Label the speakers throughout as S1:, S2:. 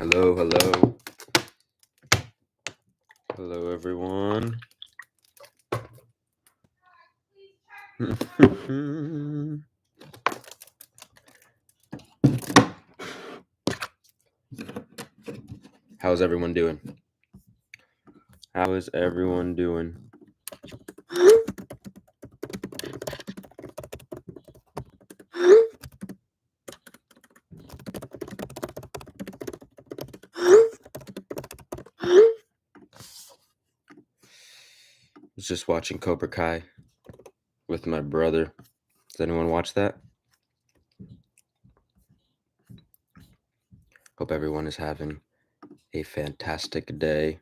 S1: Hello. Hello, everyone. How's everyone doing? How is everyone doing? Was just watching Cobra Kai with my brother. Does anyone watch that? Hope everyone is having a fantastic day.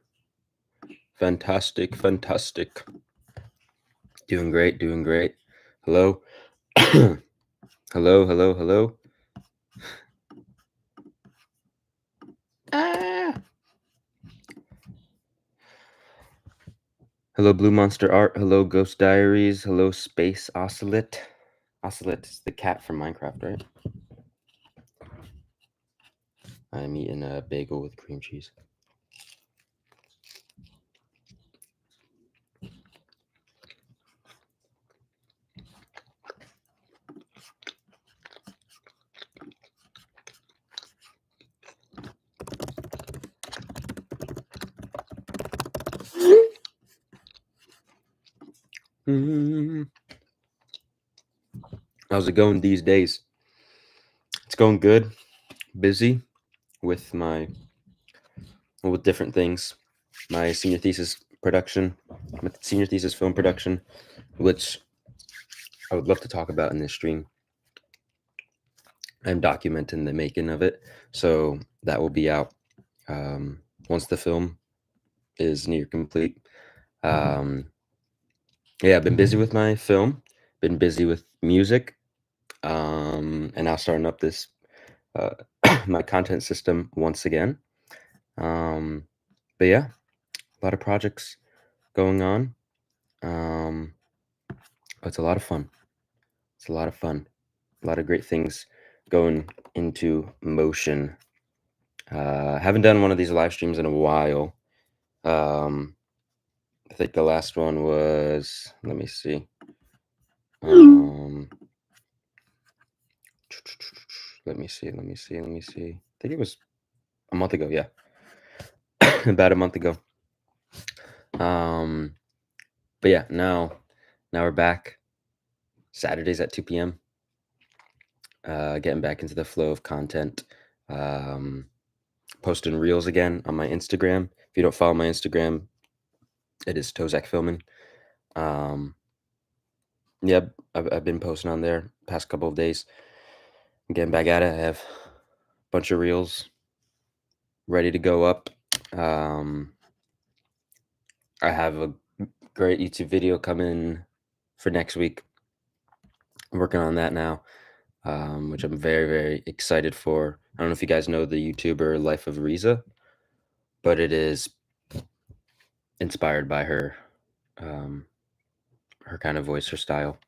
S1: Fantastic. Doing great. Hello. Hello. Ah. Hello, Blue Monster Art. Hello, Ghost Diaries. Hello, Space Oscillate. Oscillate is the cat from Minecraft, right? I'm eating a bagel with cream cheese. How's it going these days? It's going good. Busy with with different things. My senior thesis film production, which I would love to talk about in this stream. I'm documenting the making of it, so that will be out once the film is near complete. Yeah, I've been busy with my film, been busy with music, and now starting up this my content system once again. But yeah, a lot of projects going on. It's a lot of fun. A lot of great things going into motion. Haven't done one of these live streams in a while. I think the last one was, let me see. Let me see. I think it was a month ago. Yeah. About a month ago. But yeah, now we're back. Saturdays at 2 p.m. Getting back into the flow of content. Posting reels again on my Instagram. If you don't follow my Instagram, it is Tozak Filming. Yeah, I've been posting on there past couple of days. I'm getting back at it. I have a bunch of reels ready to go up. I have a great YouTube video coming for next week. I'm working on that now, which I'm very, very excited for. I don't know if you guys know the YouTuber Life of Riza, but it is inspired by her kind of voice, her style.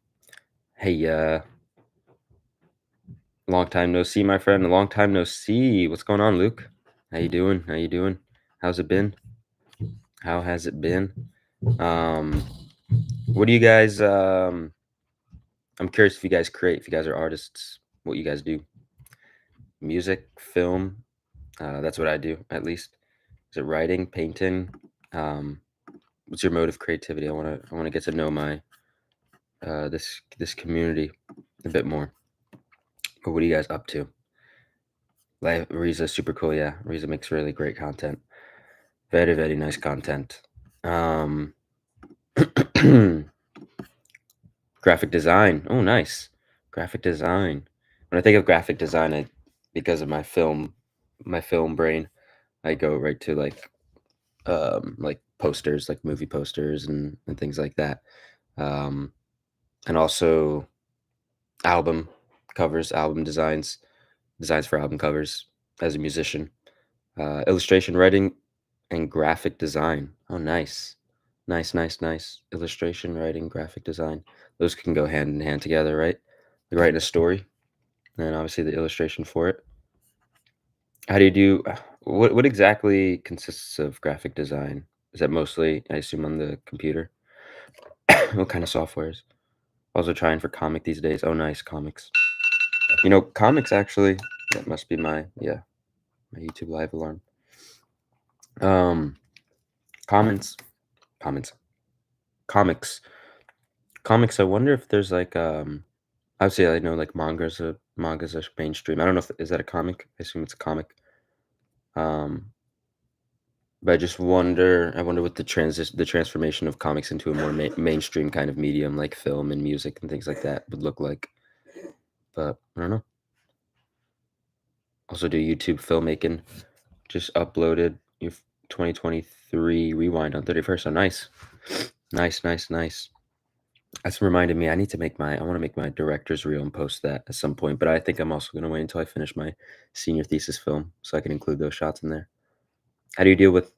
S1: Hey, long time no see, my friend. Long time no see. What's going on, Luke? How you doing? How's it been? How has it been? What do you guys? I'm curious if you guys create, if you guys are artists, what you guys do. Music, film. That's what I do, at least. Is it writing, painting? What's your mode of creativity? I want to get to know my this community a bit more. But what are you guys up to? Riza's super cool. Yeah, Riza makes really great content. Very, very nice content. Graphic design. Oh, nice. Graphic design. When I think of graphic design, because of my film brain, I go right to like posters, like movie posters and things like that. And also album covers, album designs for album covers as a musician. Illustration writing and graphic design. Oh, nice. Illustration writing, graphic design. Those can go hand in hand together, right? Like writing a story and obviously the illustration for it. How do you do? what exactly consists of graphic design? Is that mostly, I assume, on the computer? What kind of softwares? Also trying for comic these days. Oh, nice comics. Comics actually. That must be my YouTube live alarm. Um, comments, comments, comics, comics. I wonder if there's like obviously I know like manga's a mainstream. I don't know if is that a comic. I assume it's a comic. Um, but I wonder what the transformation of comics into a more mainstream kind of medium like film and music and things like that would look like. But I don't know. Also do YouTube filmmaking. Just uploaded your 2023 rewind on 31st. Oh, nice. Nice, nice, nice. That's reminded me I want to make my director's reel and post that at some point, but I think I'm also going to wait until I finish my senior thesis film so I can include those shots in there. How do you deal with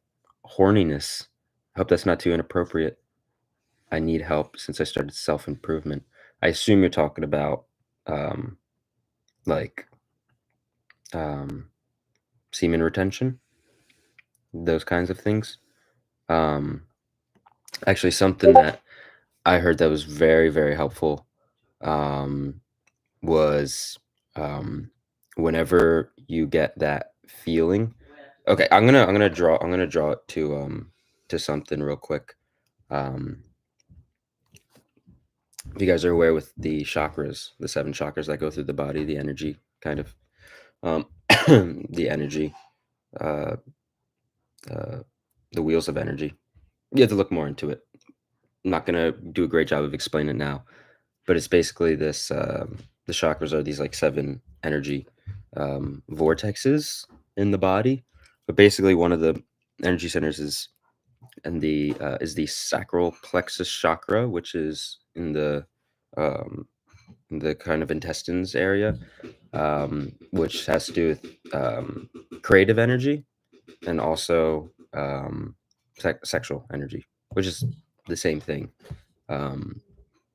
S1: horniness? I hope that's not too inappropriate. I need help since I started self-improvement. I assume you're talking about um like um semen retention, those kinds of things. Um Actually something that I heard that was very, very helpful um was whenever you get that feeling. Okay, I'm gonna draw it to something real quick. Um if you guys are aware with the chakras, the seven chakras that go through the body, the energy kind of um the energy, uh uh the wheels of energy. You have to look more into it. I'm not gonna do a great job of explaining it now, but it's basically this the chakras are these like seven energy vortexes in the body, but basically one of the energy centers is the sacral plexus chakra, which is um, in the kind of intestines area, which has to do with creative energy and also sexual energy, which is the same thing, um,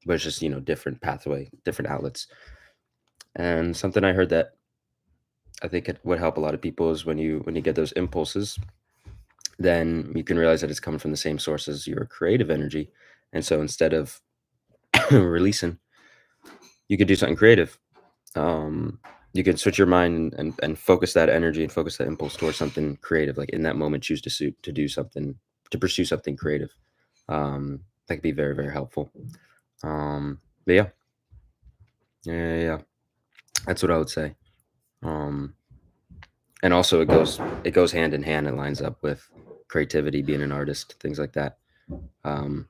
S1: but it's just different pathway, different outlets. And something I heard that I think it would help a lot of people is when you get those impulses, then you can realize that it's coming from the same source as your creative energy. And so instead of releasing, you could do something creative. Um, you could switch your mind and focus that energy and focus that impulse towards something creative. Like in that moment, choose to do something, to pursue something creative. That could be very, very helpful. But yeah. That's what I would say. Um, and also it goes hand in hand. It lines up with creativity, being an artist, things like that. Um,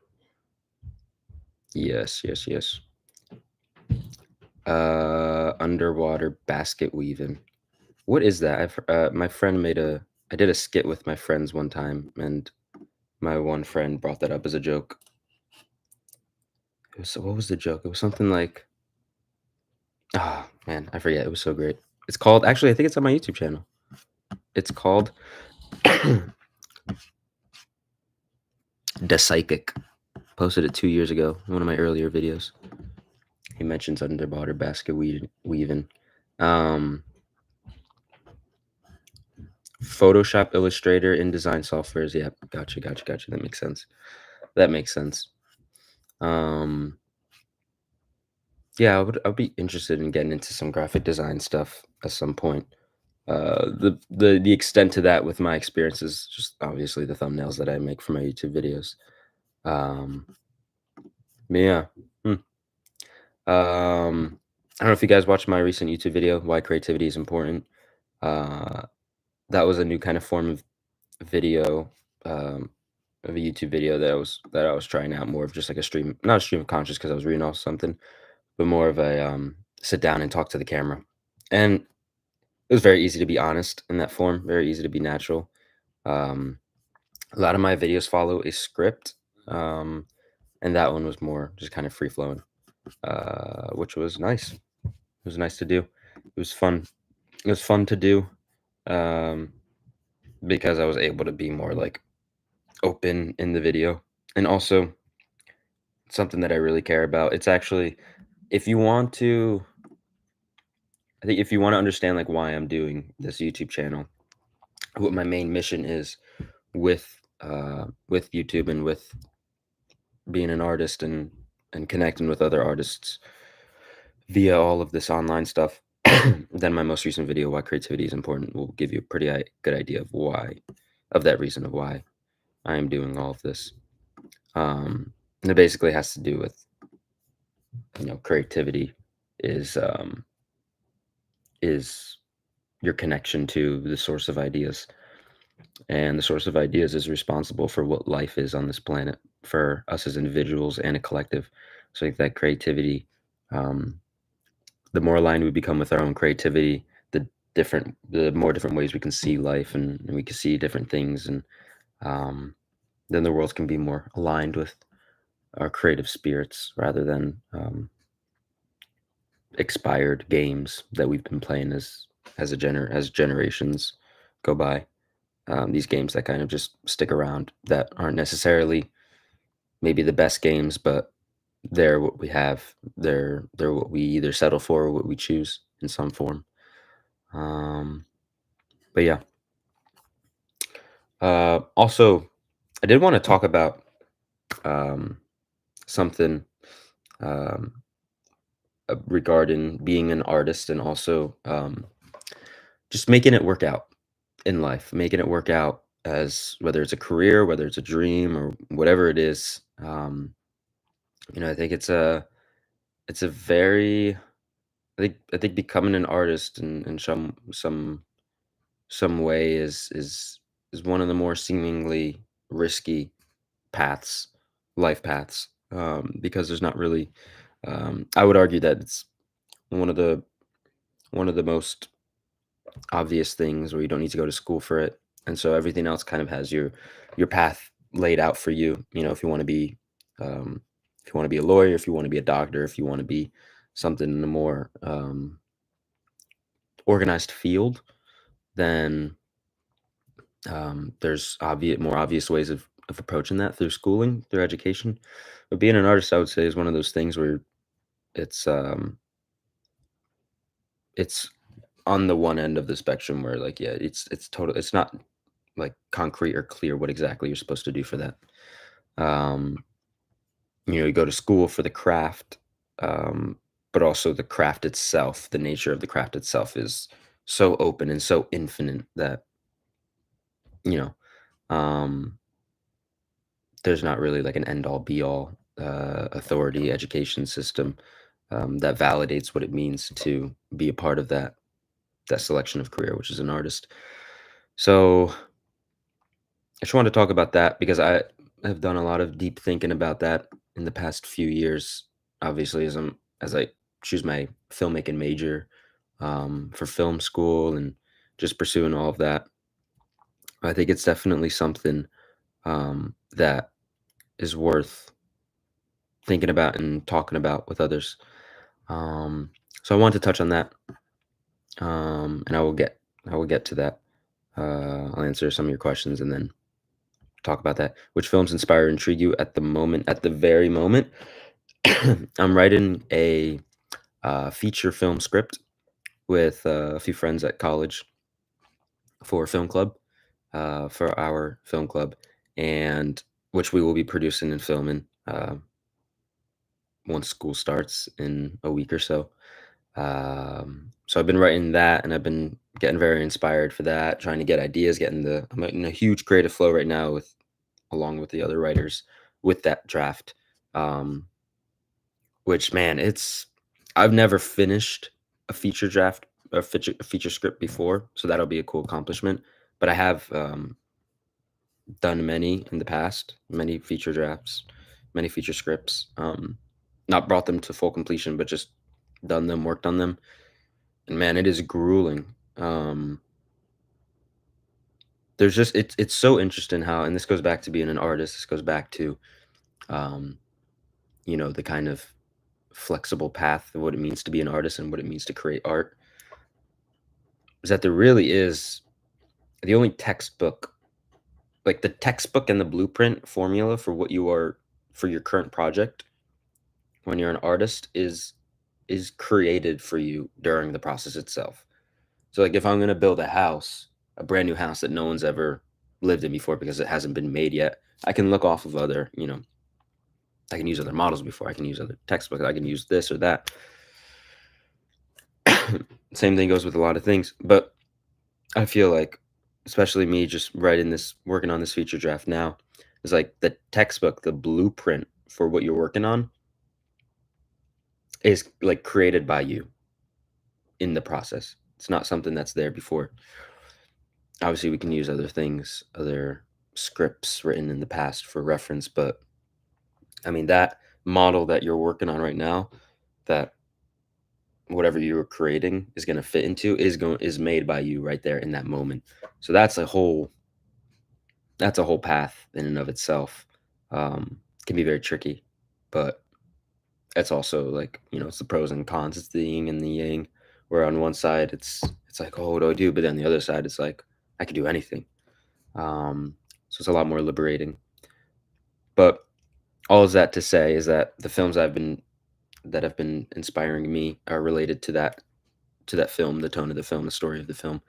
S1: yes. Underwater basket weaving. What is that? My friend I did a skit with my friends one time, and my one friend brought that up as a joke. What was the joke? It was something like, ah, man, I forget. It was so great. It's called, actually, I think it's on my YouTube channel. It's called The Psychic. Posted it 2 years ago, one of my earlier videos. He mentions underwater basket weaving. Um, Photoshop, Illustrator, InDesign softwares. Yeah, gotcha. That makes sense. That makes sense. Um, yeah, I'd be interested in getting into some graphic design stuff at some point. The extent to that with my experience is just obviously the thumbnails that I make for my YouTube videos. Um, but yeah. Hmm. I don't know if you guys watched my recent YouTube video, Why Creativity is Important. Uh, that was a new kind of form of video, um, of a YouTube video that I was trying out, more of just like a stream, not a stream of conscious because I was reading off something, but more of a sit down and talk to the camera. And it was very easy to be honest in that form, very easy to be natural. Um, a lot of my videos follow a script, um, and that one was more just kind of free flowing, which was nice. It was nice to do. It was fun. It was fun to do, um, because I was able to be more like open in the video, and also something that I really care about. It's actually, if you want to, I think if you want to understand like why I'm doing this YouTube channel, what my main mission is with YouTube and with being an artist and connecting with other artists via all of this online stuff. Then my most recent video, why creativity is important, will give you a pretty good idea of why, of that reason of why I am doing all of this. And it basically has to do with, creativity is is your connection to the source of ideas, and the source of ideas is responsible for what life is on this planet for us as individuals and a collective. So like that creativity, um, the more aligned we become with our own creativity, the more different ways we can see life, and we can see different things, and um, then the world can be more aligned with our creative spirits rather than expired games that we've been playing as generations go by. These games that kind of just stick around that aren't necessarily maybe the best games, but they're what we have. They're what we either settle for or what we choose in some form. Um, but yeah. Also, I did want to talk about um, something um, regarding being an artist and also just making it work out in life, making it work out as whether it's a career, whether it's a dream, or whatever it is. I think it's a very I think becoming an artist in some way is one of the more seemingly risky paths, life paths, because there's not really. I would argue that it's one of the one of the most obvious things where you don't need to go to school for it, and so everything else kind of has your path laid out for you. If you want to be um, if you want to be a lawyer, if you want to be a doctor, if you want to be something in a more organized field, then there's more obvious ways of approaching that through schooling, through education. But being an artist, I would say, is one of those things where it's um, it's on the one end of the spectrum where, like, yeah, it's not like concrete or clear what exactly you're supposed to do for that. Um, you go to school for the craft, um, but also the craft itself, the nature of the craft itself is so open and so infinite that you know um, there's not really like an end all be all authority education system that validates what it means to be a part of that selection of career, which is an artist. So I just wanted to talk about that because I have done a lot of deep thinking about that in the past few years. Obviously, as I choose my filmmaking major for film school and just pursuing all of that, I think it's definitely something that is worth thinking about and talking about with others. Um, so I want to touch on that, and I will get to that. I'll answer some of your questions and then talk about that. Which films inspire or intrigue you at the moment? At the very moment, I'm writing a feature film script with a few friends at college for a film club, for our film club, and which we will be producing and filming once school starts in a week or so. So I've been writing that, and I've been getting very inspired for that, trying to get ideas, I'm in a huge creative flow right now with along with the other writers with that draft. Um, which, man, I've never finished a feature draft, a feature script before, so that'll be a cool accomplishment. But I have done many in the past, many feature drafts, many feature scripts. Not brought them to full completion, but just done them, worked on them. And man, it is grueling. There's just it's so interesting how, and this goes back to being an artist. This goes back to um, the kind of flexible path of what it means to be an artist and what it means to create art. Is that there really is the only textbook, like the textbook and the blueprint formula for what you are for your current project when you're an artist is created for you during the process itself. So like if I'm going to build a house, a brand new house that no one's ever lived in before because it hasn't been made yet. I can look off of other, I can use other models before. I can use other textbooks. I can use this or that. Same thing goes with a lot of things. But I feel like, especially me just working on this feature draft now, is like the textbook, the blueprint for what you're working on is like created by you in the process. It's not something that's there before. Obviously, we can use other things, other scripts written in the past for reference, but I mean, that model that you're working on right now, that whatever you're creating is going to fit into is made by you right there in that moment. So that's a whole path in and of itself. Can be very tricky, but it's also like, it's the pros and cons. It's the yin and the yang, where on one side it's like, oh, what do I do? But then the other side, it's like I could do anything. So it's a lot more liberating. But all of that to say is that the films that have been inspiring me are related to that film, the tone of the film, the story of the film,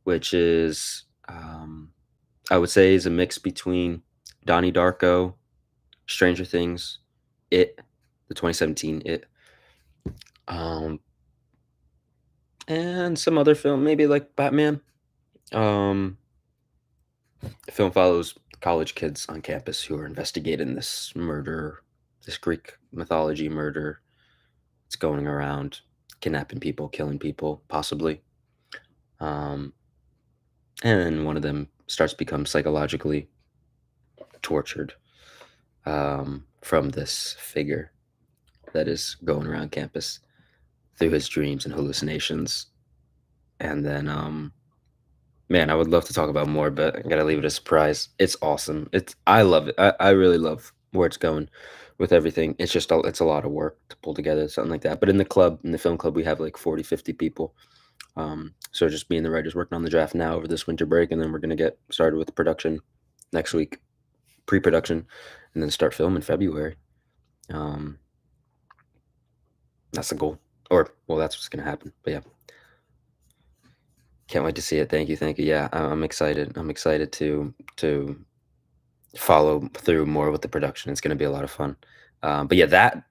S1: which is, I would say, is a mix between Donnie Darko, Stranger Things, It, the 2017 It, um, and some other film, maybe like Batman. Um, the film follows college kids on campus who are investigating this murder, this Greek mythology murder. It's going around kidnapping people, killing people, possibly. Um, and then one of them starts to become psychologically tortured, from this figure that is going around campus through his dreams and hallucinations. And then, man, I would love to talk about more, but I gotta leave it a surprise. It's awesome. I love it. I really love where it's going with everything. It's a lot of work to pull together something like that. But in the film club, we have like 40, 50 people. So just me and the writers working on the draft now over this winter break, and then we're gonna get started with production next week, pre-production, and then start film in February. Um, that's the goal, or well, that's what's gonna happen. But yeah, can't wait to see it. Thank you. Yeah, I'm excited. I'm excited to follow through more with the production. It's gonna be a lot of fun. But yeah,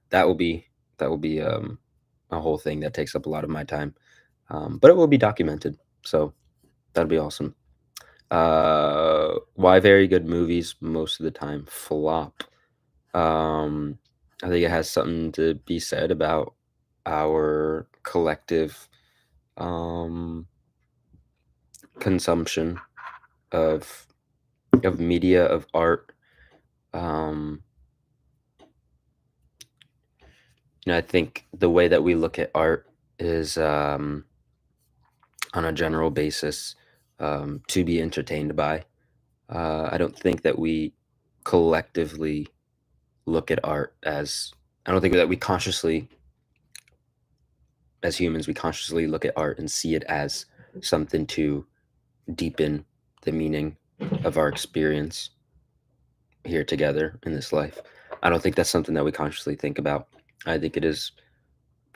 S1: that will be a whole thing that takes up a lot of my time. But it will be documented, so that'll be awesome. Why very good movies most of the time flop? Um, I think it has something to be said about our collective, um, consumption of media, of art. Um, I think the way that we look at art is, on a general basis, to be entertained by. I don't think that we collectively look at art as I don't think that we consciously, as humans, we consciously look at art and see it as something to deepen the meaning of our experience here together in this life. I don't think that's something that we consciously think about. I think it is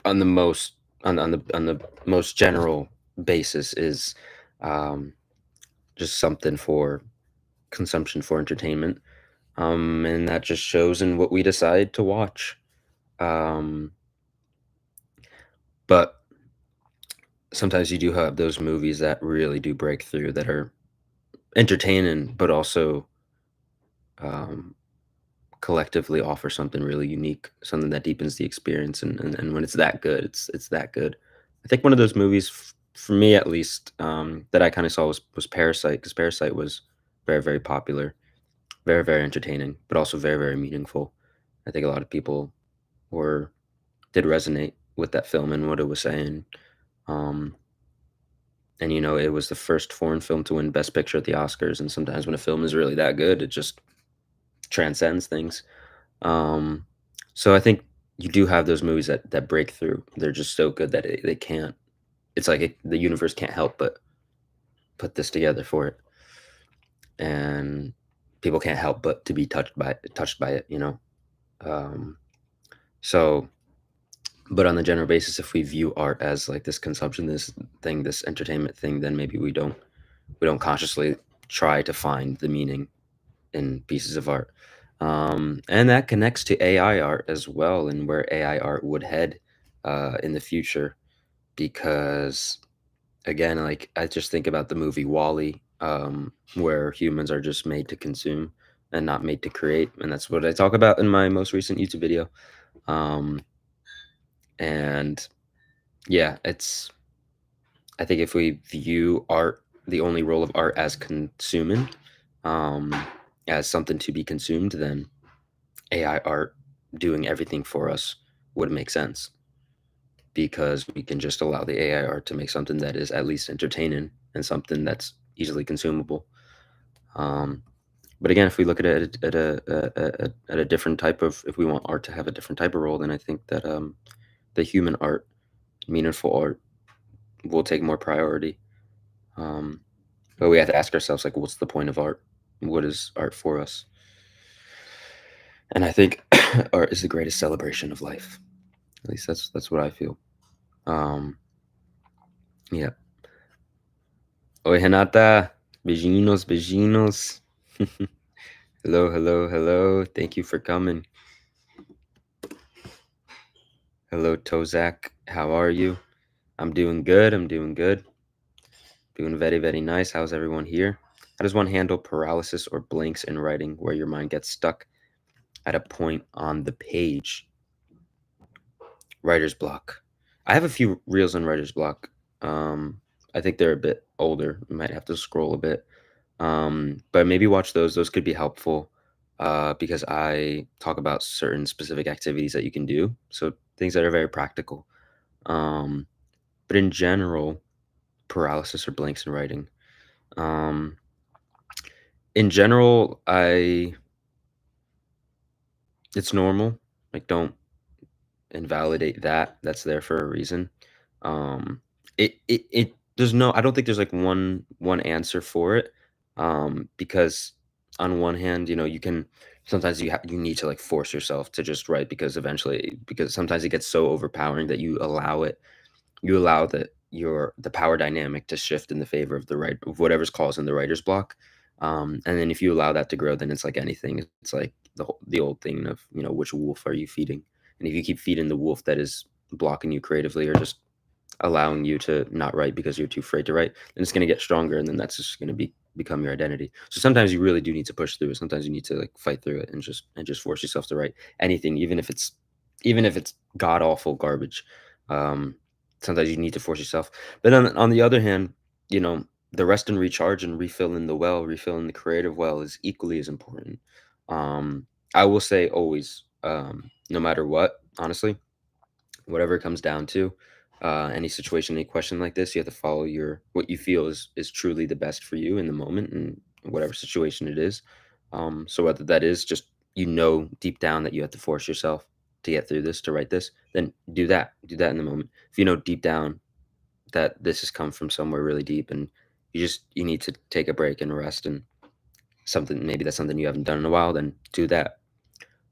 S1: on the most on the most general basis is, um, just something for consumption, for entertainment, and that just shows in what we decide to watch. Um, but sometimes you do have those movies that really do break through, that are entertaining, but also, um, collectively offer something really unique, something that deepens the experience. And when it's that good, it's that good. I think one of those movies, for me at least, that I kind of saw was Parasite, because Parasite was very, very popular, very, very entertaining, but also very, very meaningful. I think a lot of people were did resonate with that film and what it was saying. Um, and it was the first foreign film to win Best Picture at the Oscars. And sometimes when a film is really that good, it just transcends things. Um, so I think you do have those movies that break through. They're just so good that they can't. It's like the universe can't help but put this together for it, and people can't help but to be touched by it. Um, so, but on the general basis, if we view art as like this consumption, this thing, this entertainment thing, then maybe we don't. We don't consciously try to find the meaning in pieces of art. And that connects to AI art as well, and where AI art would head in the future. Because again, like I just think about the movie Wally, where humans are just made to consume and not made to create, and that's what I talk about in my most recent YouTube video. Um, and yeah, it's I think if we view art, the only role of art as consuming, um, as something to be consumed, then AI art doing everything for us would make sense because we can just allow the AI art to make something that is at least entertaining and something that's easily consumable. Um, but again, if we look at it at a different type of, if we want art to have a different type of role, then I think that the human art, meaningful art, will take more priority. Um, but we have to ask ourselves, like, what's the point of art? What is art for us? And I think art is the greatest celebration of life. At least that's what I feel. Um, yeah. Oi, Renata. Beijinhos, beijinhos. Hello, hello, hello. Thank you for coming. Hello, Tozak. How are you? I'm doing good. I'm doing good. Doing very, very nice. How's everyone here? How does one handle paralysis or blanks in writing where your mind gets stuck at a point on the page? Writer's block. I have a few reels on writer's block. Um, I think they're a bit older. You might have to scroll a bit. But maybe watch those. Those could be helpful because I talk about certain specific activities that you can do. So things that are very practical. Um, but in general, paralysis or blanks in writing. Um, in general, it's normal. Like, don't invalidate that. That's there for a reason. There's no, I don't think there's like one answer for it. Because on one hand, you can sometimes you need to like force yourself to just write because eventually, because sometimes it gets so overpowering that you allow the power dynamic to shift in the favor of the right of whatever's causing the writer's block. And then if you allow that to grow, then it's like anything. It's like the old thing of, which wolf are you feeding? And if you keep feeding the wolf that is blocking you creatively or just allowing you to not write because you're too afraid to write, then it's going to get stronger, and then that's just going to become your identity. So sometimes you really do need to push through it. Sometimes you need to like fight through it and just force yourself to write anything, even if it's god awful garbage. Um, Sometimes you need to force yourself. But on the other hand, the rest and recharge and refilling the creative well is equally as important. I will say always, no matter what, honestly, whatever it comes down to, any situation, any question like this, you have to follow what you feel is truly the best for you in the moment and whatever situation it is. So whether that is just deep down that you have to force yourself to get through this, to write this, then do that in the moment. If you know deep down that this has come from somewhere really deep, and you need to take a break and rest, and maybe that's something you haven't done in a while, then do that.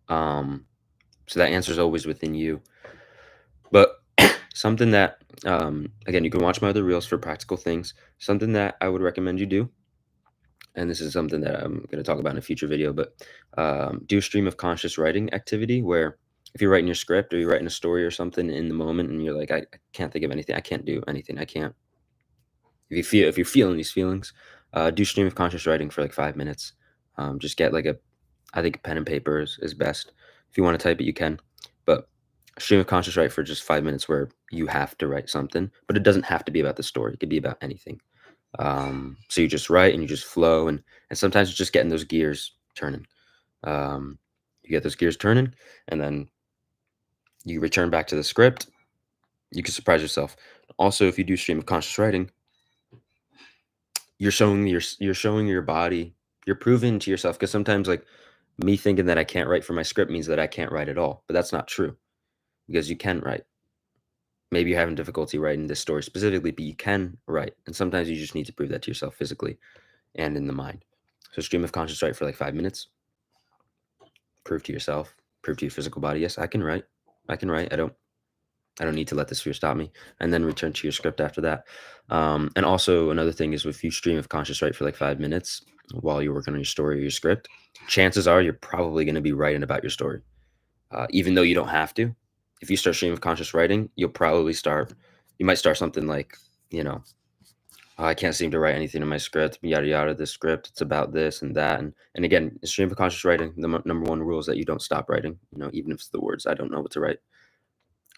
S1: Um, so that answer is always within you. But something that, again, you can watch my other reels for practical things. Something that I would recommend you do, and this is something that I'm going to talk about in a future video, but do a stream of conscious writing activity where if you're writing your script or you're writing a story or something in the moment and you're like, I can't think of anything, I can't do anything, I can't. If you're feeling these feelings, do stream of conscious writing for like 5 minutes. Just get like I think pen and paper is best. If you want to type it, you can, but stream of conscious write for just 5 minutes where you have to write something, but it doesn't have to be about the story. It could be about anything. So you just write and you just flow, and sometimes it's just getting those gears turning. You get those gears turning, and then you return back to the script. You can surprise yourself. Also, if you do stream of conscious writing, you're showing your body, you're proving to yourself, because sometimes like me thinking that I can't write for my script means that I can't write at all, but that's not true because you can write. Maybe you're having difficulty writing this story specifically, but you can write, and sometimes you just need to prove that to yourself physically and in the mind. So stream of conscious write for like 5 minutes. Prove to yourself, prove to your physical body, yes, I can write. I can write. I don't. I don't need to let this fear stop me, and then return to your script after that. And also another thing is if you stream of conscious write for like 5 minutes while you're working on your story or your script, chances are you're probably going to be writing about your story, even though you don't have to. If you start stream of conscious writing, you'll probably start. You might start something like, you know, "Oh, I can't seem to write anything in my script, yada yada. This script, it's about this and that, and again, in stream of conscious writing, the number one rule is that you don't stop writing. You know, even if it's the words I don't know what to write.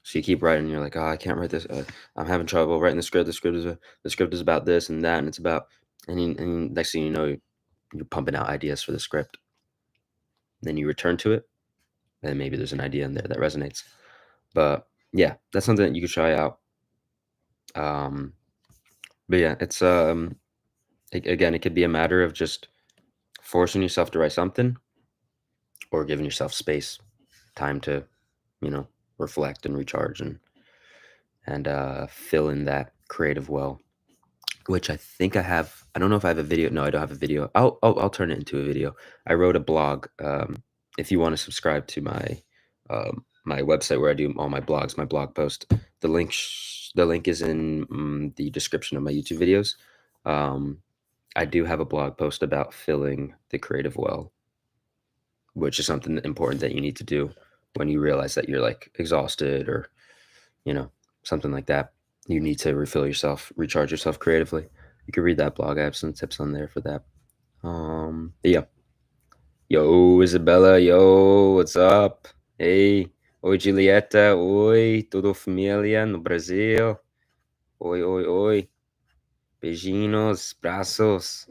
S1: So you keep writing, and you're like, "Oh, I can't write this. I'm having trouble writing the script. The script is about this and that, and it's about." And next thing you know, you're pumping out ideas for the script. Then you return to it, and maybe there's an idea in there that resonates. But yeah, that's something that you could try out. Um, but yeah, it's again, it could be a matter of just forcing yourself to write something, or giving yourself space, time to, you know, reflect and recharge and fill in that creative well. Which I think I have. I don't know if I have a video. No, I don't have a video. I'll turn it into a video. I wrote a blog. If you want to subscribe to my website where I do all my blogs, my blog post, the link is in the description of my YouTube videos. Um, I do have a blog post about filling the creative well, which is something important that you need to do when you realize that you're like exhausted or, you know, something like that. You need to refill yourself, recharge yourself creatively. You can read that blog. I have some tips on there for that. Yeah. Yo, Isabella. Yo, what's up? Hey. Oi, Julieta. Oi, tudo família no Brasil. Oi, oi, oi. Beijinhos, braços.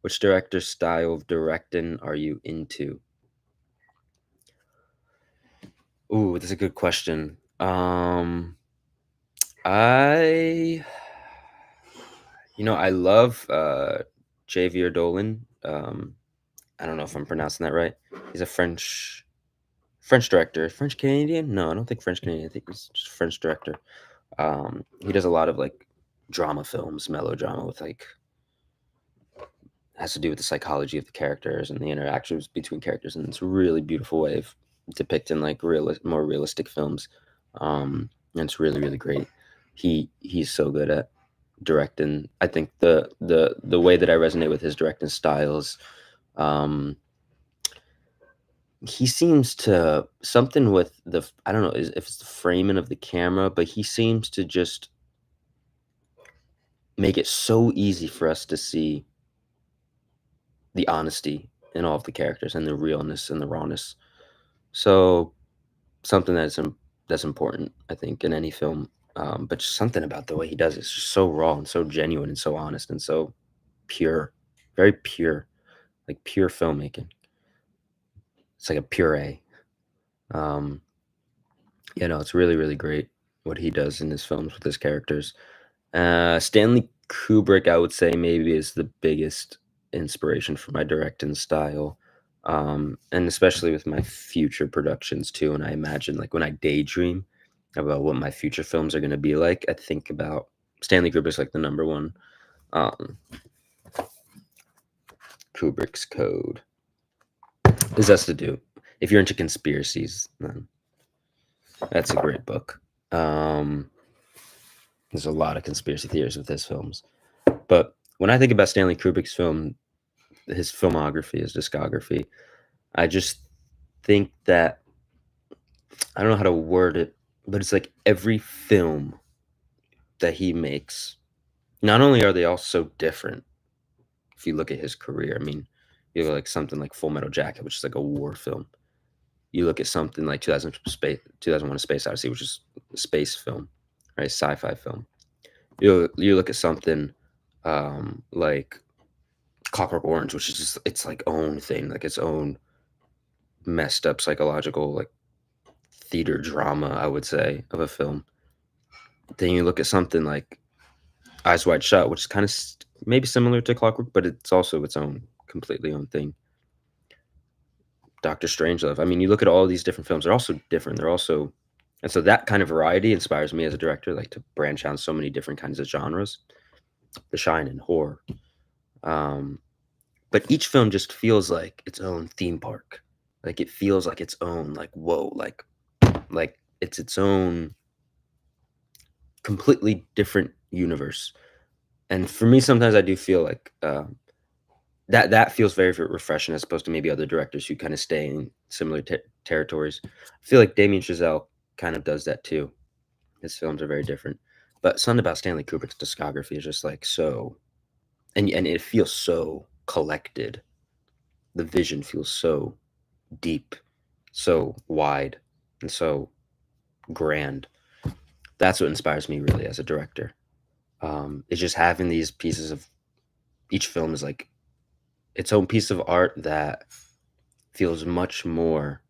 S1: Which director style of directing are you into? Ooh, that's a good question. I I love Javier Dolan. I don't know if I'm pronouncing that right. He's a French director. French Canadian? No, I don't think French Canadian. I think he's just French director. He does a lot of like drama films, melodrama with like has to do with the psychology of the characters and the interactions between characters, and it's a really beautiful way of depicting like more realistic films. And it's really really great. He's so good at directing. I think the way that I resonate with his directing styles, um, he seems to something with I don't know if it's the framing of the camera, but he seems to just make it so easy for us to see the honesty in all of the characters and the realness and the rawness. So something that's important, I think, in any film. But just something about the way he does it is just so raw and so genuine and so honest and so pure, very pure, like pure filmmaking. It's like a puree. Um, it's really, really great what he does in his films with his characters. Stanley Kubrick, I would say, maybe is the biggest inspiration for my directing style, and especially with my future productions too. And I imagine, like, when I daydream about what my future films are going to be like, I think about Stanley Kubrick's like the number one. Um, Kubrick's Code. This has to do. If you're into conspiracies, then that's a great book. There's a lot of conspiracy theories with his films. But when I think about Stanley Kubrick's his filmography, his discography, I just think that I don't know how to word it, but it's like every film that he makes, not only are they all so different, if you look at his career, I mean, you look like something like Full Metal Jacket, which is like a war film. You look at something like 2001: A Space Odyssey, which is a space film, right? Sci-fi film. You look at something like Clockwork Orange, which is just its like own thing, like its own messed up psychological like theater drama, I would say, of a film. Then you look at something like Eyes Wide Shut, which is kind of maybe similar to Clockwork, but it's also its own completely own thing. Doctor Strangelove. I mean, you look at all these different films; they're also different. And so that kind of variety inspires me as a director, like to branch out so many different kinds of genres. The Shining, horror. Um, but each film just feels like its own theme park. Like it feels like its own, like whoa, like it's its own completely different universe. And for me, sometimes I do feel like that feels very refreshing as opposed to maybe other directors who kind of stay in similar territories. I feel like Damien Chazelle kind of does that too. His films are very different, but something about Stanley Kubrick's discography is just like so, and it feels so collected. The vision feels so deep, so wide, and so grand. That's what inspires me really as a director. It's just having these pieces of each film is like its own piece of art that feels much more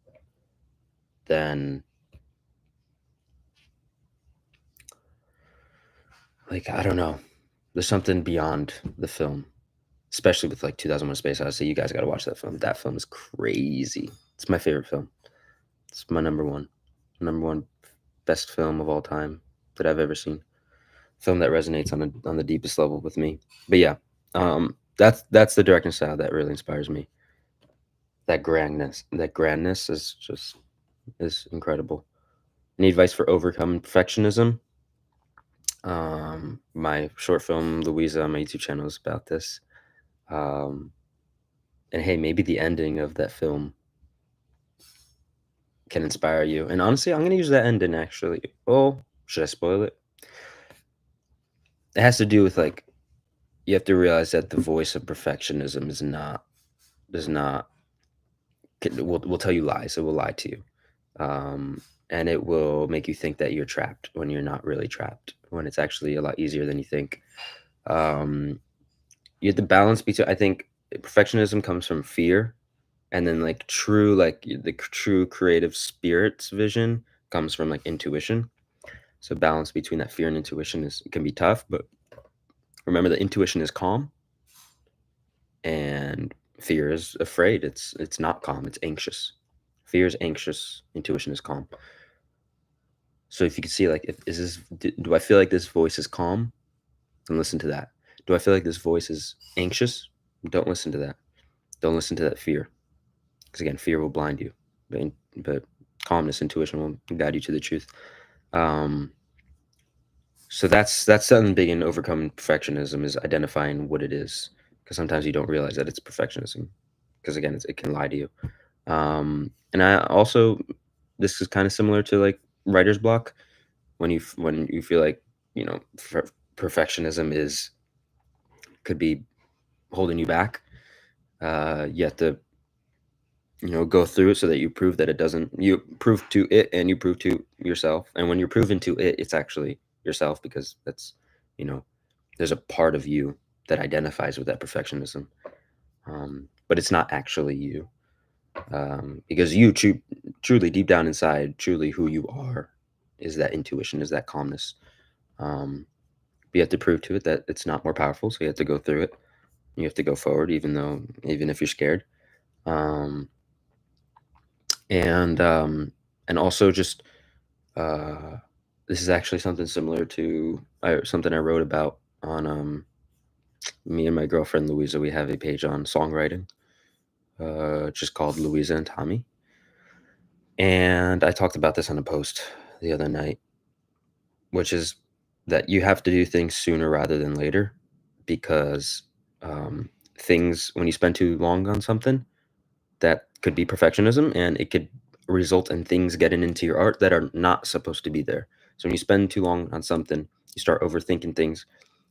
S1: than like I don't know. There's something beyond the film, especially with like 2001: Space Odyssey. You guys got to watch that film. That film is crazy. It's my favorite film. It's my number one best film of all time that I've ever seen. Film that resonates on the deepest level with me. But yeah, that's the directing style that really inspires me. That grandness is just is incredible. Any advice for overcoming perfectionism? My short film Louisa on my YouTube channel is about this. Um, and hey, maybe the ending of that film can inspire you. And honestly, I'm gonna use that ending actually. Oh, should I spoil it? It has to do with like you have to realize that the voice of perfectionism is not does not will tell you lies. It will lie to you. And it will make you think that you're trapped when you're not really trapped. When it's actually a lot easier than you think. Um, you have to balance between. I think perfectionism comes from fear, and then like the true creative spirit's vision comes from like intuition. So balance between that fear and intuition is can be tough, but remember that intuition is calm and fear is afraid. It's not calm, it's anxious. Fear is anxious, intuition is calm. So if you can see like if is this do I feel like this voice is calm? Then listen to that. Do I feel like this voice is anxious? Don't listen to that. Don't listen to that fear. Because again, fear will blind you. But calmness, intuition will guide you to the truth. Um So that's something big in overcoming perfectionism is identifying what it is, because sometimes you don't realize that it's perfectionism, because again, it can lie to you. And I also this is kind of similar to like writer's block when when you feel like perfectionism is could be holding you back. You have to go through it so that you prove that it doesn't. You prove to it and you prove to yourself. And when you're proven to it, it's actually yourself because that's you know there's a part of you that identifies with that perfectionism, but it's not actually you, because you truly deep down inside, truly who you are is that intuition, is that calmness. But you have to prove to it that it's not more powerful, so you have to go through it. You have to go forward, even if you're scared, um, and also just uh, this is actually something similar to something I wrote about on me and my girlfriend Louisa. We have a page on songwriting, just called Louisa and Tommy. And I talked about this on a post the other night, which is that you have to do things sooner rather than later because things, when you spend too long on something, that could be perfectionism and it could result in things getting into your art that are not supposed to be there. So when you spend too long on something, you start overthinking things.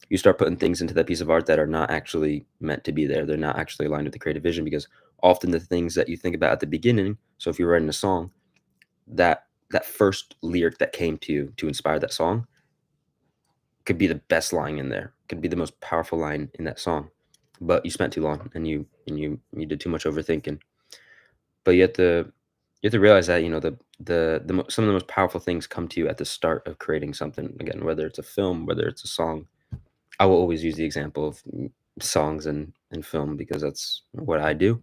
S1: You start putting things into that piece of art that are not actually meant to be there. They're not actually aligned with the creative vision because often the things that you think about at the beginning, so if you're writing a song, that first lyric that came to you to inspire that song could be the best line in there, could be the most powerful line in that song. But you spent too long and you did too much overthinking. But you have to realize that some of the most powerful things come to you at the start of creating something. Again, whether it's a film, whether it's a song. I will always use the example of songs and film because that's what I do.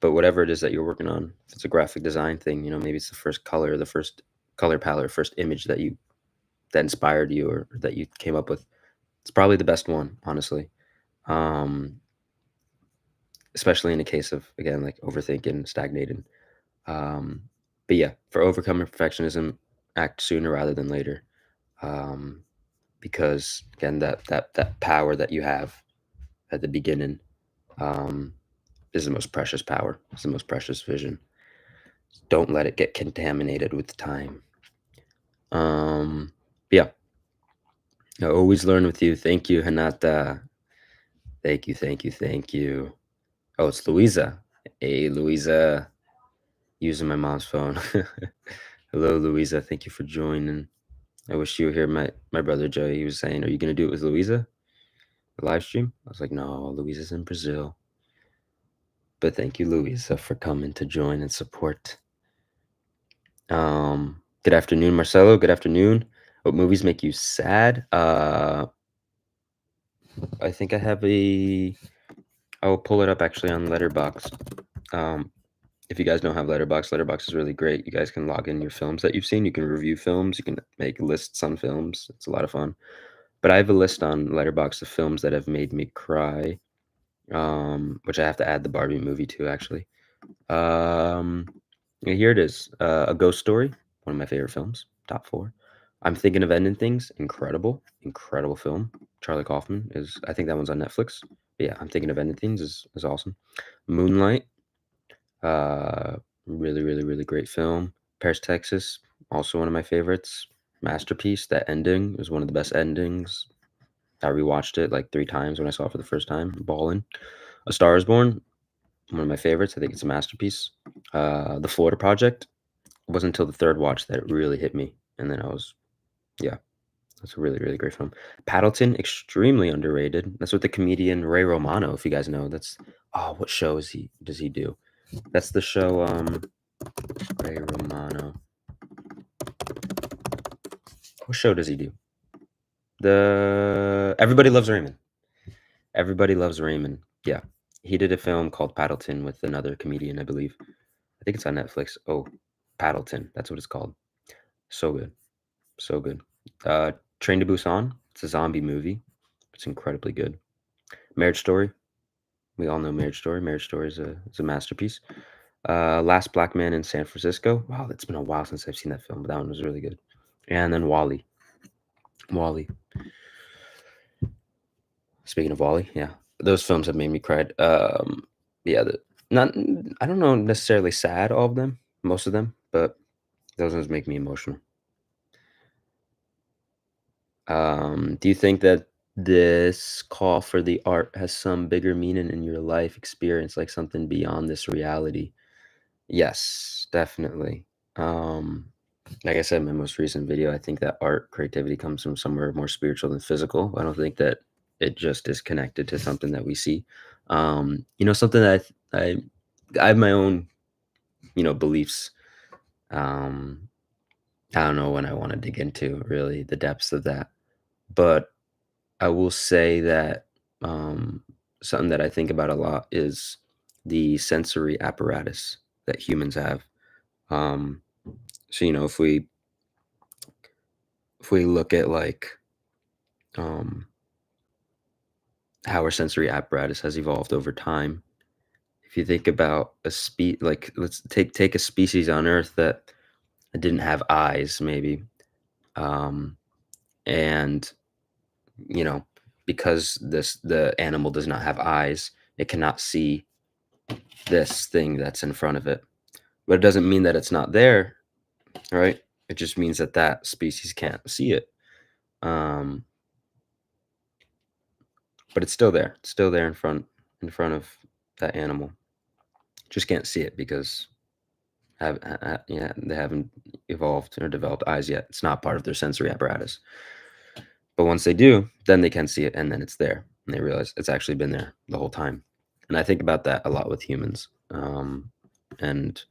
S1: But whatever it is that you're working on, if it's a graphic design thing, maybe it's the first color, the first color palette, first image that inspired you or that you came up with. It's probably the best one, honestly. Um, Especially in the case of again like overthinking, stagnating. Um, but yeah, for overcoming perfectionism, act sooner rather than later. Um, because again, that power that you have at the beginning, um, is the most precious power. It's the most precious vision. Don't let it get contaminated with time. Yeah, I always learn with you. Thank you, Hanata. Thank you, thank you, thank you. Oh, it's Louisa. Hey, Louisa, using my mom's phone. Hello, Louisa. Thank you for joining. I wish you were here. My brother Joey, he was saying, "Are you gonna do it with Louisa, the live stream?" I was like, "No, Louisa's in Brazil." But thank you, Louisa, for coming to join and support. Good afternoon, Marcelo. Good afternoon. What movies make you sad? I think I have a. I will pull it up actually on Letterbox. Um, if you guys don't have Letterbox, Letterbox is really great. You guys can log in your films that you've seen. You can review films. You can make lists on films. It's a lot of fun. But I have a list on Letterbox of films that have made me cry. Which I have to add the Barbie movie to actually. Um, yeah, here it is. A Ghost Story, one of my favorite films, top 4. I'm Thinking of Ending Things, incredible, incredible film. Charlie Kaufman is, I think that one's on Netflix. But yeah, I'm Thinking of Ending Things is awesome. Moonlight, uh, really, really, really great film. Paris, Texas, also one of my favorites. Masterpiece. That ending was one of the best endings. I rewatched it like 3 times when I saw it for the first time. Ballin'. A Star Is Born, one of my favorites. I think it's a masterpiece. The Florida Project. It wasn't until the third watch that it really hit me, and then I was, yeah, that's a really, really great film. Paddleton, extremely underrated. That's with the comedian Ray Romano, if you guys know. That's, oh, what show does he do? That's the show, Ray Romano. What show does he do? The Everybody Loves Raymond. Everybody Loves Raymond. Yeah. He did a film called Paddleton with another comedian, I believe. I think it's on Netflix. Oh, Paddleton. That's what it's called. So good. So good. Train to Busan. It's a zombie movie. It's incredibly good. Marriage Story. We all know Marriage Story. Marriage Story is a masterpiece. Last Black Man in San Francisco. Wow, it's been a while since I've seen that film, but that one was really good. And then Wally. Wally. Speaking of Wally, yeah, those films have made me cry. Yeah, not, I don't know necessarily sad, all of them, most of them, but those ones make me emotional. Do you think that this call for the art has some bigger meaning in your life experience, like something beyond this reality? Yes, definitely. Um, like I said in my most recent video, I think that art creativity comes from somewhere more spiritual than physical. I don't think that it just is connected to something that we see. Something that I have my own, beliefs. Um, I don't know when I want to dig into really the depths of that, but I will say that, something that I think about a lot is the sensory apparatus that humans have. Um, so if we look at like, um, how our sensory apparatus has evolved over time, if you think about like let's take a species on Earth that didn't have eyes, maybe, um, and you know because the animal does not have eyes, it cannot see this thing that's in front of it. But it doesn't mean that it's not there, right? It just means that that species can't see it. Um, but it's still there. It's still there in front of that animal. Just can't see it because yeah, they haven't evolved or developed eyes yet. It's not part of their sensory apparatus. But once they do, then they can see it, and then it's there, and they realize it's actually been there the whole time. And I think about that a lot with humans. And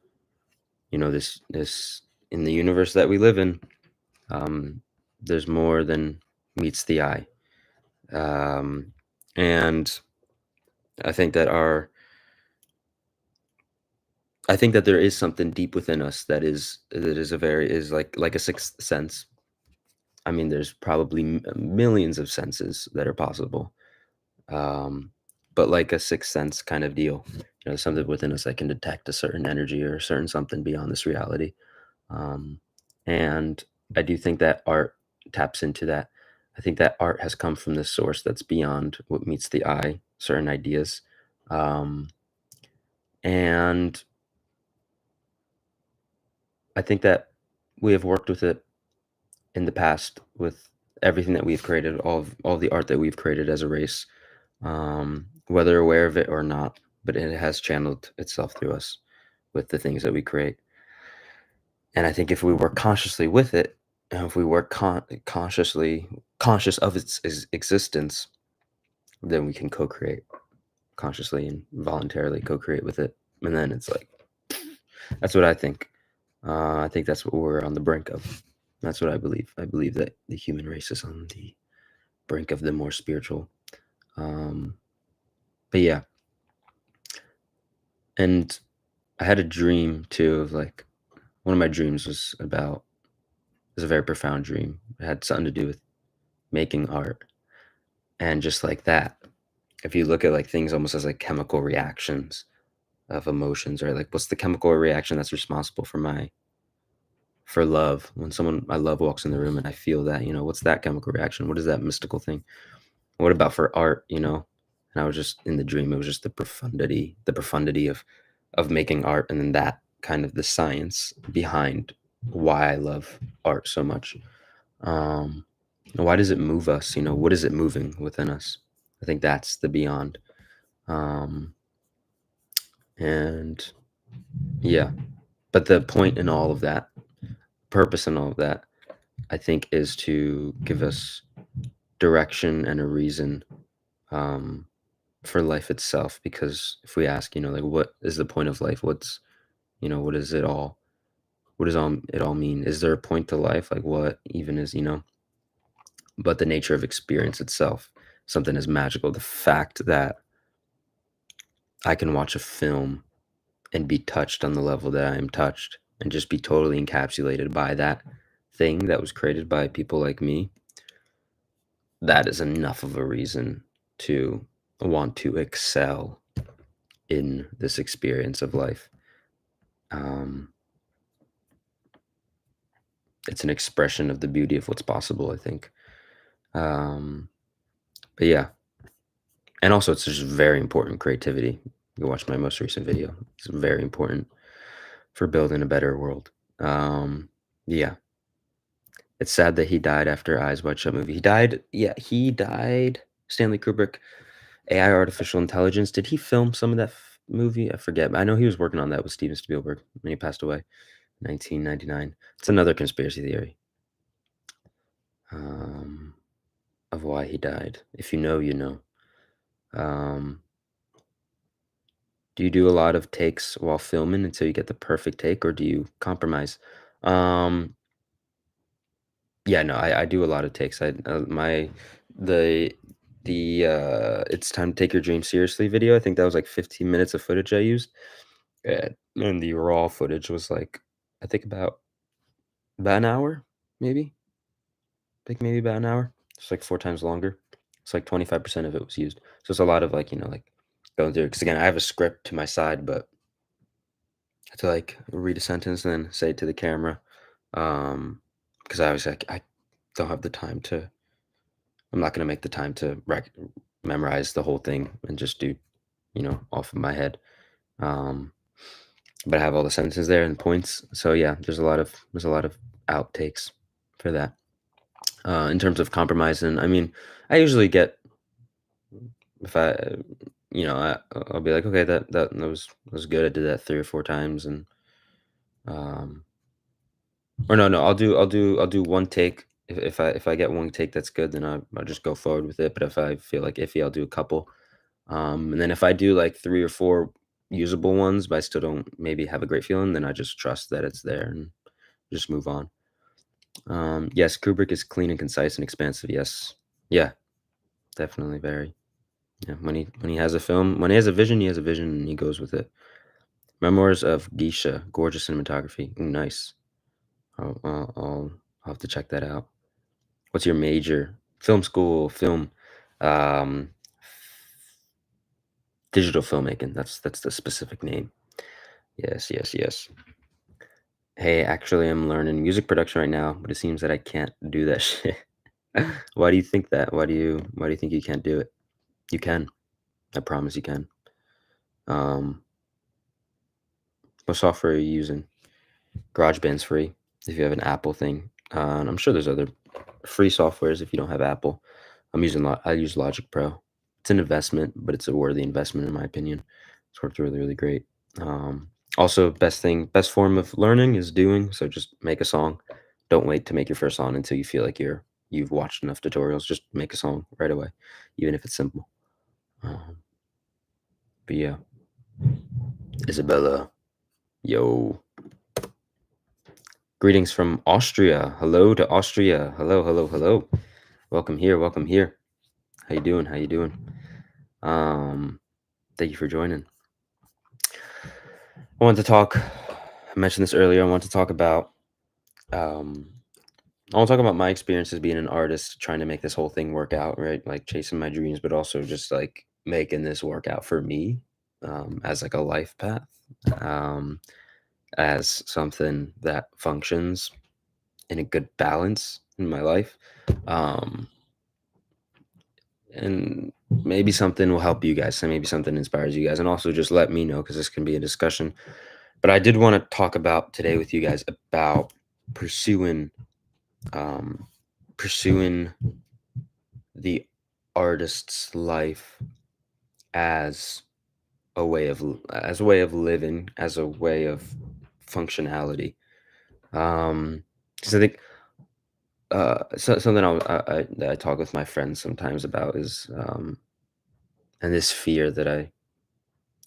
S1: this in the universe that we live in, um, there's more than meets the eye. Um, and I think that there is something deep within us that is a very is like a sixth sense. I mean, there's probably millions of senses that are possible, um, but like a sixth sense kind of deal. Something within us that can detect a certain energy or a certain something beyond this reality. Um, and I do think that art taps into that. I think that art has come from this source that's beyond what meets the eye, certain ideas. Um, and I think that we have worked with it in the past with everything that we've created, all of the art that we've created as a race, whether aware of it or not, but it has channeled itself through us with the things that we create. And I think if we work consciously with it, and if we work consciously conscious of its existence, then we can co-create consciously and voluntarily co-create with it. And then it's like that's what I think. I think that's what we're on the brink of. That's what I believe. I believe that the human race is on the brink of the more spiritual. Um, but yeah, and I had a dream too of like one of my dreams was a very profound dream. It had something to do with making art and just like that. If you look at like things almost as like chemical reactions of emotions, right? Like what's the chemical reaction that's responsible for love? When someone I love walks in the room and I feel that, what's that chemical reaction? What is that mystical thing? What about for art, And I was just in the dream, it was just the profundity of making art and then that kind of the science behind why I love art so much. Um why does it move us? What is it moving within us? I think that's the beyond. Um and yeah, but the point in all of that, purpose in all of that, I think is to give us direction and a reason um for life itself, because if we ask, like what is the point of life, what is it all, what does all it all mean, is there a point to life, like what even is, but the nature of experience itself, something as magical, the fact that I can watch a film and be touched on the level that I am touched and just be totally encapsulated by that thing that was created by people like me, that is enough of a reason to want to excel in this experience of life. Um, it's an expression of the beauty of what's possible, I think. Um, but yeah, and also it's just very important creativity. You watch my most recent video. It's very important for building a better world. Yeah, it's sad that he died after Eyes Wide Shut movie. He died. Yeah, he died. Stanley Kubrick, AI artificial intelligence. Did he film some of that movie? I forget. I know he was working on that with Steven Spielberg when he passed away, 1999. It's another conspiracy theory. Um, of why he died. If you know, you know. Um, do you do a lot of takes while filming until you get the perfect take, or do you compromise? Um, yeah, no, I do a lot of takes. The it's time to take your dream seriously video. I think that was like 15 minutes of footage I used, and the raw footage was like I think about an hour, maybe. I think maybe about an hour. It's like 4 times longer. It's like 25% of it was used. So it's a lot of like, like going through. Because again, I have a script to my side, but I have to like read a sentence and then say it to the camera. Because I was like, I don't have the time to, I'm not going to make the time to memorize the whole thing and just do, off of my head. Um, but I have all the sentences there and points. So yeah, there's a lot of outtakes for that. In terms of compromising, I mean, I usually get if I'll be like, okay, that was good. I did that 3 or 4 times, and um, or no, I'll do one take. If I get one take that's good, then I'll just go forward with it. But if I feel like iffy, I'll do a couple. And then if I do like 3 or 4 usable ones, but I still don't maybe have a great feeling, then I just trust that it's there and just move on. Yes, Kubrick is clean and concise and expansive. Yes, yeah, definitely very. Yeah, when he has a film, when he has a vision, he has a vision and he goes with it. Memoirs of Geisha, gorgeous cinematography. Ooh, nice. I'll have to check that out. What's your major? Film school, film, um, digital filmmaking. That's the specific name. Yes, yes, yes. Hey, actually, I'm learning music production right now, but it seems that I can't do that shit. Why do you think that? Why do you think you can't do it? You can. I promise you can. Um, what software are you using? GarageBand's free if you have an Apple thing. And I'm sure there's other free softwares if you don't have Apple. I use Logic Pro. It's an investment, but it's a worthy investment in my opinion. It's worked really, really great. Um, Also, best form of learning is doing. So just make a song. Don't wait to make your first song until you feel like you've watched enough tutorials. Just make a song right away, even if it's simple. Um, but yeah, Isabella, yo, greetings from Austria. Hello to Austria. Hello, hello, hello. Welcome here. Welcome here. How you doing? How you doing? Um, Thank you for joining. I wanted to talk. I mentioned this earlier. I want to talk about. Um, I want to talk about my experiences being an artist, trying to make this whole thing work out, right? Like chasing my dreams, but also just like making this work out for me, as like a life path, um, as something that functions in a good balance in my life. Um, and maybe something will help you guys. So maybe something inspires you guys, and also just let me know because this can be a discussion. But I did want to talk about today with you guys about pursuing um, pursuing the artist's life as as a way of living, as a way of functionality. Because I think something that I talk with my friends sometimes about is and this fear that I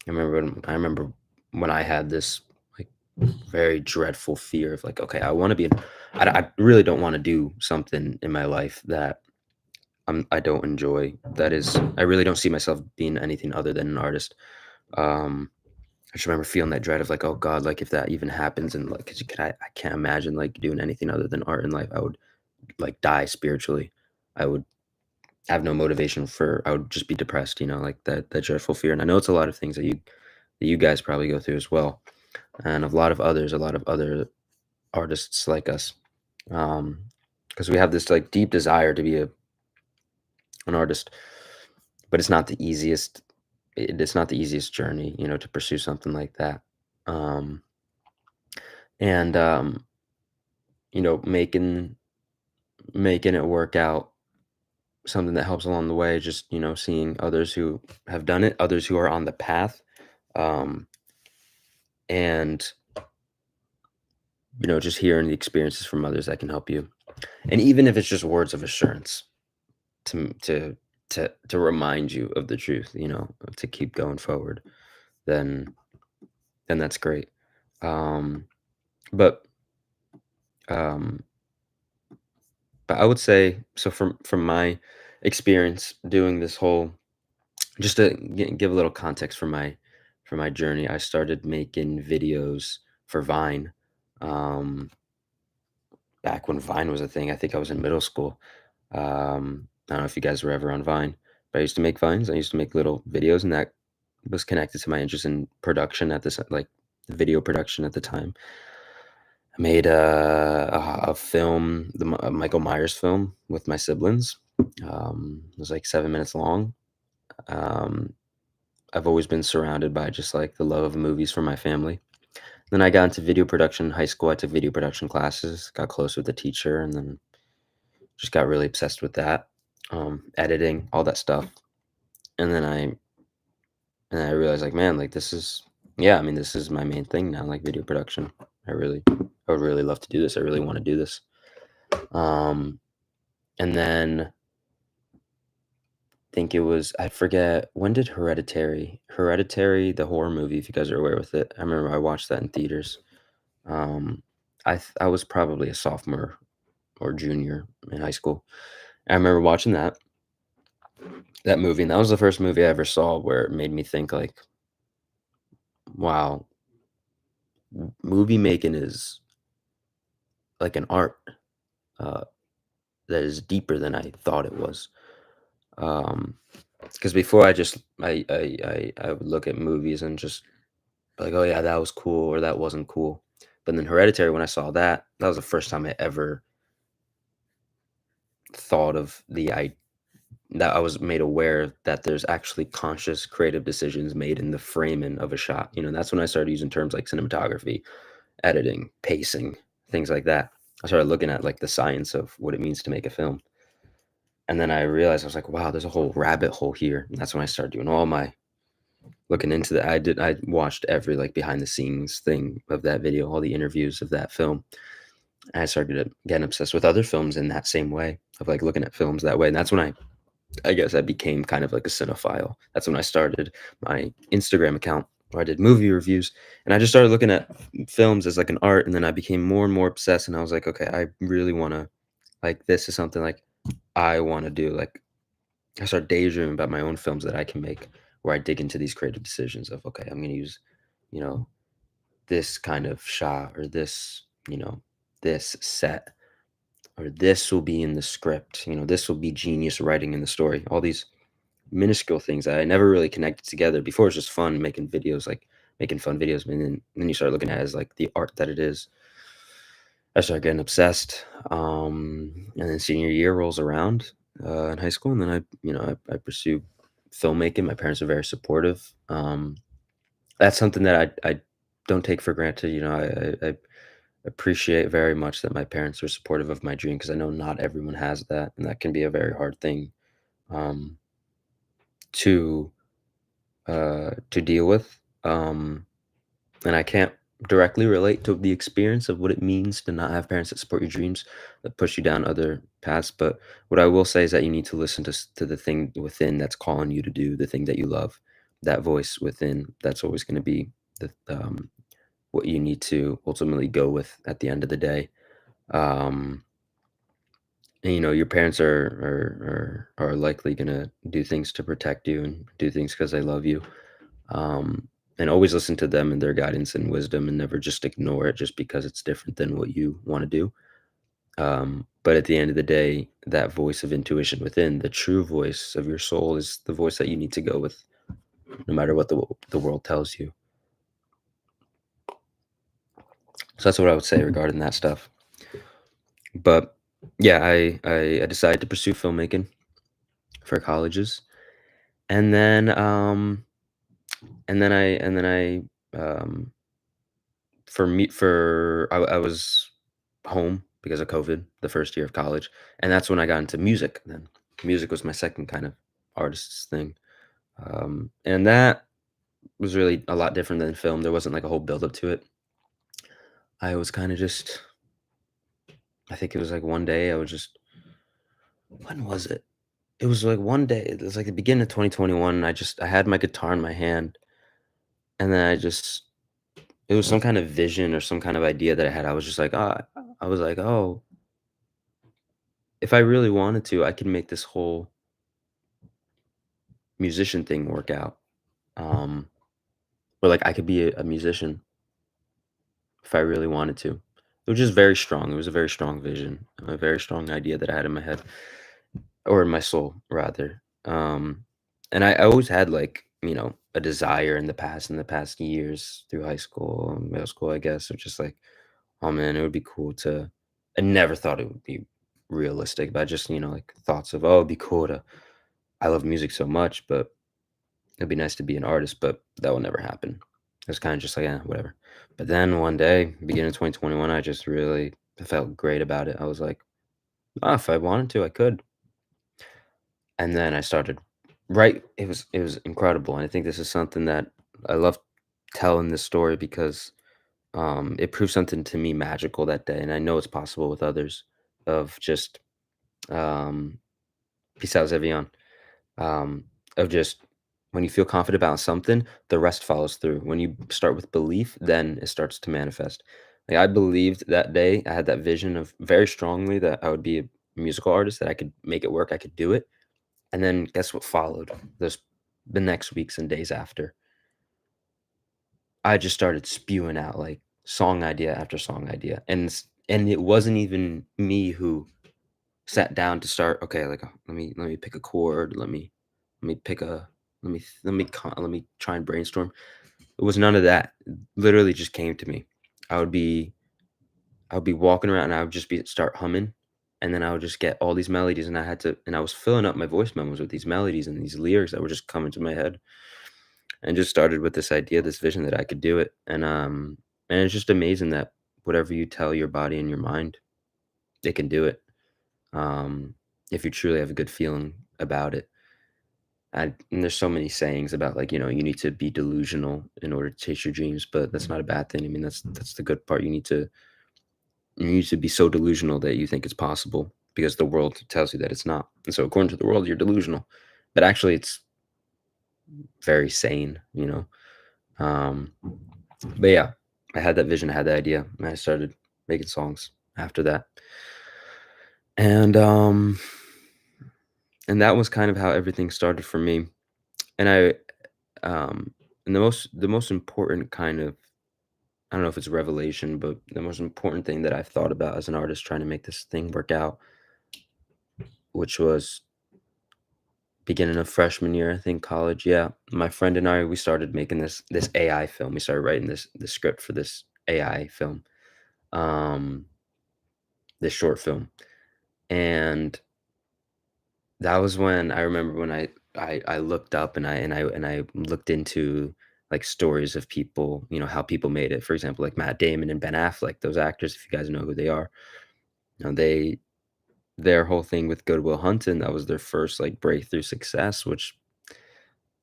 S1: remember when I had this like very dreadful fear of like, okay, I want to be, I really don't want to do something in my life that I don't enjoy. That is, I really don't see myself being anything other than an artist. Um, I just remember feeling that dread of like, oh God, like if that even happens, and like, I can't imagine like doing anything other than art in life. I would like die spiritually. I would have no motivation for. I would just be depressed. Like that dreadful fear. And I know it's a lot of things that you guys probably go through as well, and a lot of other artists like us, because we have this like deep desire to be an artist, but it's not the easiest journey, to pursue something like that. Um, and making it work out, something that helps along the way, just seeing others who have done it, others who are on the path, um, and just hearing the experiences from others that can help you, and even if it's just words of assurance to to to remind you of the truth, to keep going forward, then that's great. Um, but um, but I would say, so from my experience doing this whole, just to give a little context for my journey, I started making videos for Vine, um, back when Vine was a thing. I think I was in middle school. I don't know if you guys were ever on Vine, but I used to make Vines. I used to make little videos, and that was connected to my interest in production at this, like video production at the time. I made a film, a Michael Myers film with my siblings. It was like 7 minutes long. Um, I've always been surrounded by just like the love of movies from my family. Then I got into video production in high school. I took video production classes, got close with the teacher, and then just got really obsessed with that, editing, all that stuff. And then I realized like, man, like this is, yeah, I mean, this is my main thing now, like video production. I would really love to do this. I really want to do this. Um, and then think it was, I forget, when did Hereditary, the horror movie, if you guys are aware with it. I remember I watched that in theaters. Um, I was probably a sophomore or junior in high school. I remember watching that movie, and that was the first movie I ever saw where it made me think like, wow, movie making is like an art, uh, that is deeper than I thought it was. Um, because before I would look at movies and just like, oh yeah, that was cool or that wasn't cool. But then Hereditary, when I saw that, that was the first time I ever thought of that I was made aware that there's actually conscious creative decisions made in the framing of a shot. That's when I started using terms like cinematography, editing, pacing, things like that. I started looking at like the science of what it means to make a film. And then I realized I was like, wow, there's a whole rabbit hole here. And that's when I started doing all my looking into that. I watched every like behind the scenes thing of that video, all the interviews of that film. And I started getting obsessed with other films in that same way of like looking at films that way. And that's when I guess I became kind of like a cinephile. That's when I started my Instagram account where I did movie reviews, and I just started looking at films as like an art, and then I became more and more obsessed, and I was like, okay, I really want to, like, this is something like I want to do. Like, I started daydreaming about my own films that I can make, where I dig into these creative decisions of, okay, I'm going to use, you know, this kind of shot or this, this set, or this will be in the script, this will be genius writing in the story. All these minuscule things that I never really connected together. Before it was just fun making videos, like making fun videos, and then you start looking at it as like the art that it is. I started getting obsessed. And then senior year rolls around in high school, and then I pursue filmmaking. My parents are very supportive. That's something that I don't take for granted. I appreciate very much that my parents were supportive of my dream, because I know not everyone has that, and that can be a very hard thing um, to to deal with. And I can't directly relate to the experience of what it means to not have parents that support your dreams, that push you down other paths. But what I will say is that you need to listen to the thing within that's calling you to do the thing that you love. That voice within, that's always going to be the what you need to ultimately go with at the end of the day. Um, and your parents are likely going to do things to protect you and do things because they love you. And always listen to them and their guidance and wisdom, and never just ignore it just because it's different than what you want to do. But at the end of the day, that voice of intuition within, the true voice of your soul, is the voice that you need to go with, no matter what the world tells you. So that's what I would say regarding that stuff. But yeah, I decided to pursue filmmaking for colleges, and then I for me for I was home because of COVID the first year of college, and that's when I got into music. Then music was my second kind of artist's thing, and that was really a lot different than film. There wasn't like a whole build up to it. I was kind of just, I think it was like one day I was just, when was it? It was like one day. It was like the beginning of 2021. And I had my guitar in my hand, and then it was some kind of vision or some kind of idea that I had. I was just like, I was like, oh, if I really wanted to, I could make this whole musician thing work out. Um, or like I could be a musician if I really wanted to. It was just very strong. It was a very strong vision, a very strong idea that I had in my head, or in my soul rather. And I always had like, a desire in the past years through high school, middle school, I guess, of just like, oh man, it would be cool to. I never thought it would be realistic, but I just, like thoughts of, oh, it'd be cool to. I love music so much, but it'd be nice to be an artist, but that will never happen. It's kind of just like, yeah, whatever. But then one day, beginning of 2021, I just really felt great about it. I was like, if I wanted to, I could. And then I started right. It was incredible, and I think this is something that I love telling this story because it proved something to me magical that day, and I know it's possible with others. Of just um, peace out, Evian. um, of just when you feel confident about something, the rest follows through. When you start with belief, then it starts to manifest. Like I believed that day, I had that vision of very strongly that I would be a musical artist, that I could make it work, I could do it. And then guess what followed? Those the next weeks and days after, I just started spewing out like song idea after song idea, and it wasn't even me who sat down to start. Okay, like let me pick a chord. Let me pick a let me try and brainstorm. It was none of that. It literally just came to me. I would be I would be walking around and I would just be start humming, and then I would just get all these melodies, and I was filling up my voice memos with these melodies and these lyrics that were just coming to my head, and just started with this idea, this vision that I could do it, and it's just amazing that whatever you tell your body and your mind, they can do it, um, if you truly have a good feeling about it. And there's so many sayings about, like, you need to be delusional in order to chase your dreams, but that's not a bad thing. I mean, that's the good part. You need to be so delusional that you think it's possible because the world tells you that it's not. And so according to the world, you're delusional. But actually it's very sane. Um, but yeah, I had that vision, I had that idea, and I started making songs after that. And and that was kind of how everything started for me. And um and the most important kind of, I don't know if it's revelation, but the most important thing that I've thought about as an artist trying to make this thing work out, which was beginning of freshman year, I think, college. Yeah, my friend and I, we started making this AI film. We started writing this script for this AI film, um, this short film, and that was when I remember when I looked up and I looked into like stories of people, how people made it. For example, like Matt Damon and Ben Affleck, those actors, if you guys know who they are, they their whole thing with Good Will Hunting, that was their first like breakthrough success, which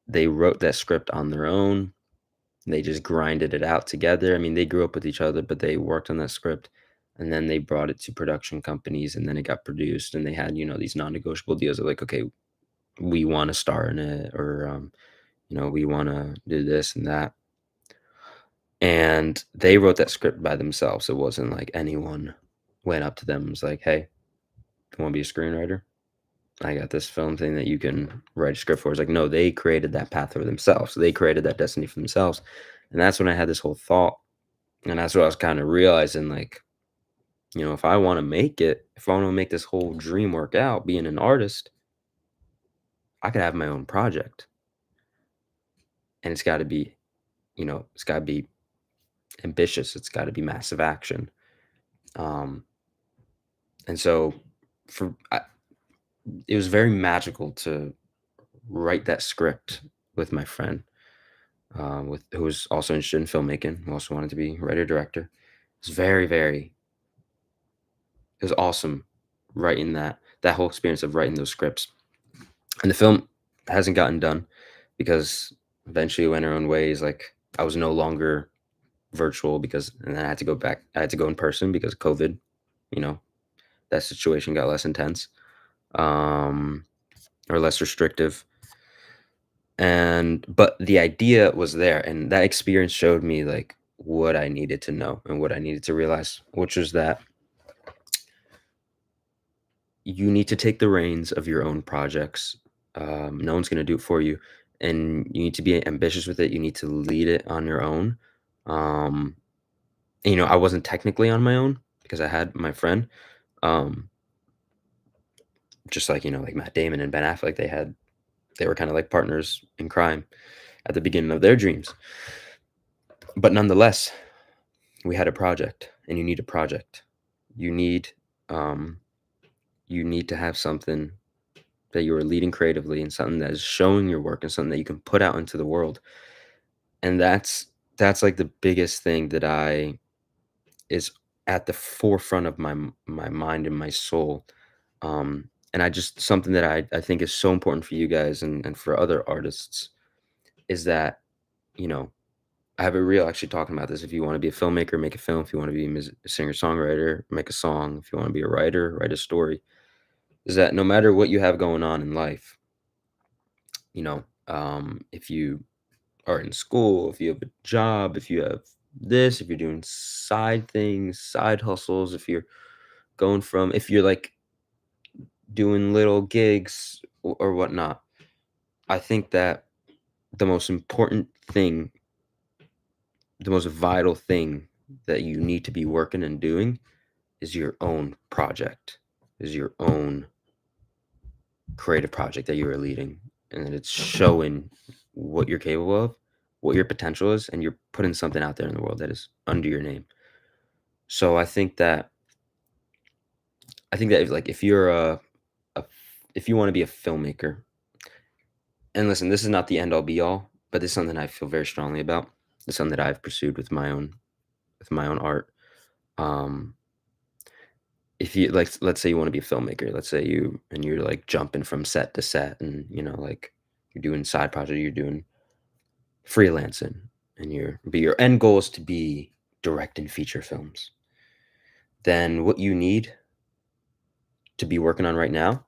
S1: they wrote that script on their own. They just grinded it out together. I mean, they grew up with each other, but they worked on that script, and then they brought it to production companies, and then it got produced, and they had, these non-negotiable deals of like, okay, we want to star in it, or we want to do this and that. And they wrote that script by themselves. It wasn't like anyone went up to them and was like, "Hey, you want to be a screenwriter? I got this film thing that you can write a script for." It's like, no, they created that path for themselves. So they created that destiny for themselves. And that's when I had this whole thought. And that's what I was kind of realizing, like, if I want to make it, if I want to make this whole dream work out, being an artist, I could have my own project. And it's got to be ambitious. It's got to be massive action. Um, and so it was very magical to write that script with my friend, with who was also interested in filmmaking, who also wanted to be writer director. It was it was awesome writing that whole experience of writing those scripts. And the film hasn't gotten done because eventually it went our own ways. Like, I was no longer virtual and then I had to go back. I had to go in person because of COVID. You know, that situation got less intense, um, or less restrictive. But the idea was there, and that experience showed me like what I needed to know and what I needed to realize, which was that you need to take the reins of your own projects. No one's going to do it for you, and you need to be ambitious with it. You need to lead it on your own. Um, I wasn't technically on my own because I had my friend. Um, just like like Matt Damon and Ben Affleck, they were kind of like partners in crime at the beginning of their dreams. But nonetheless, we had a project, and you need a project. You need um, you need to have something that you are leading creatively, and something that is showing your work, and something that you can put out into the world. And that's like the biggest thing that I is at the forefront of my mind and my soul. And I just something that I think is so important for you guys and for other artists is that, you know, I have a reel actually talking about this. If you want to be a filmmaker, make a film. If you want to be a singer songwriter, make a song. If you want to be a writer, write a story. Is that no matter what you have going on in life, if you are in school, if you have a job, if you have this, if you're doing side things, side hustles, if you're like doing little gigs or whatnot, I think that the most important thing, the most vital thing that you need to be working and doing is your own project, is your own creative project that you are leading. And that it's showing what you're capable of, what your potential is, and you're putting something out there in the world that is under your name. So I think that if you're a if you want to be a filmmaker, and listen, this is not the end all be all, but this is something I feel very strongly about. It's something that I've pursued with my own art. Um, if you like, let's say you want to be a filmmaker, let's say you're like jumping from set to set, and like you're doing side project, you're doing freelancing, and your end goal is to be directing feature films. Then what you need to be working on right now,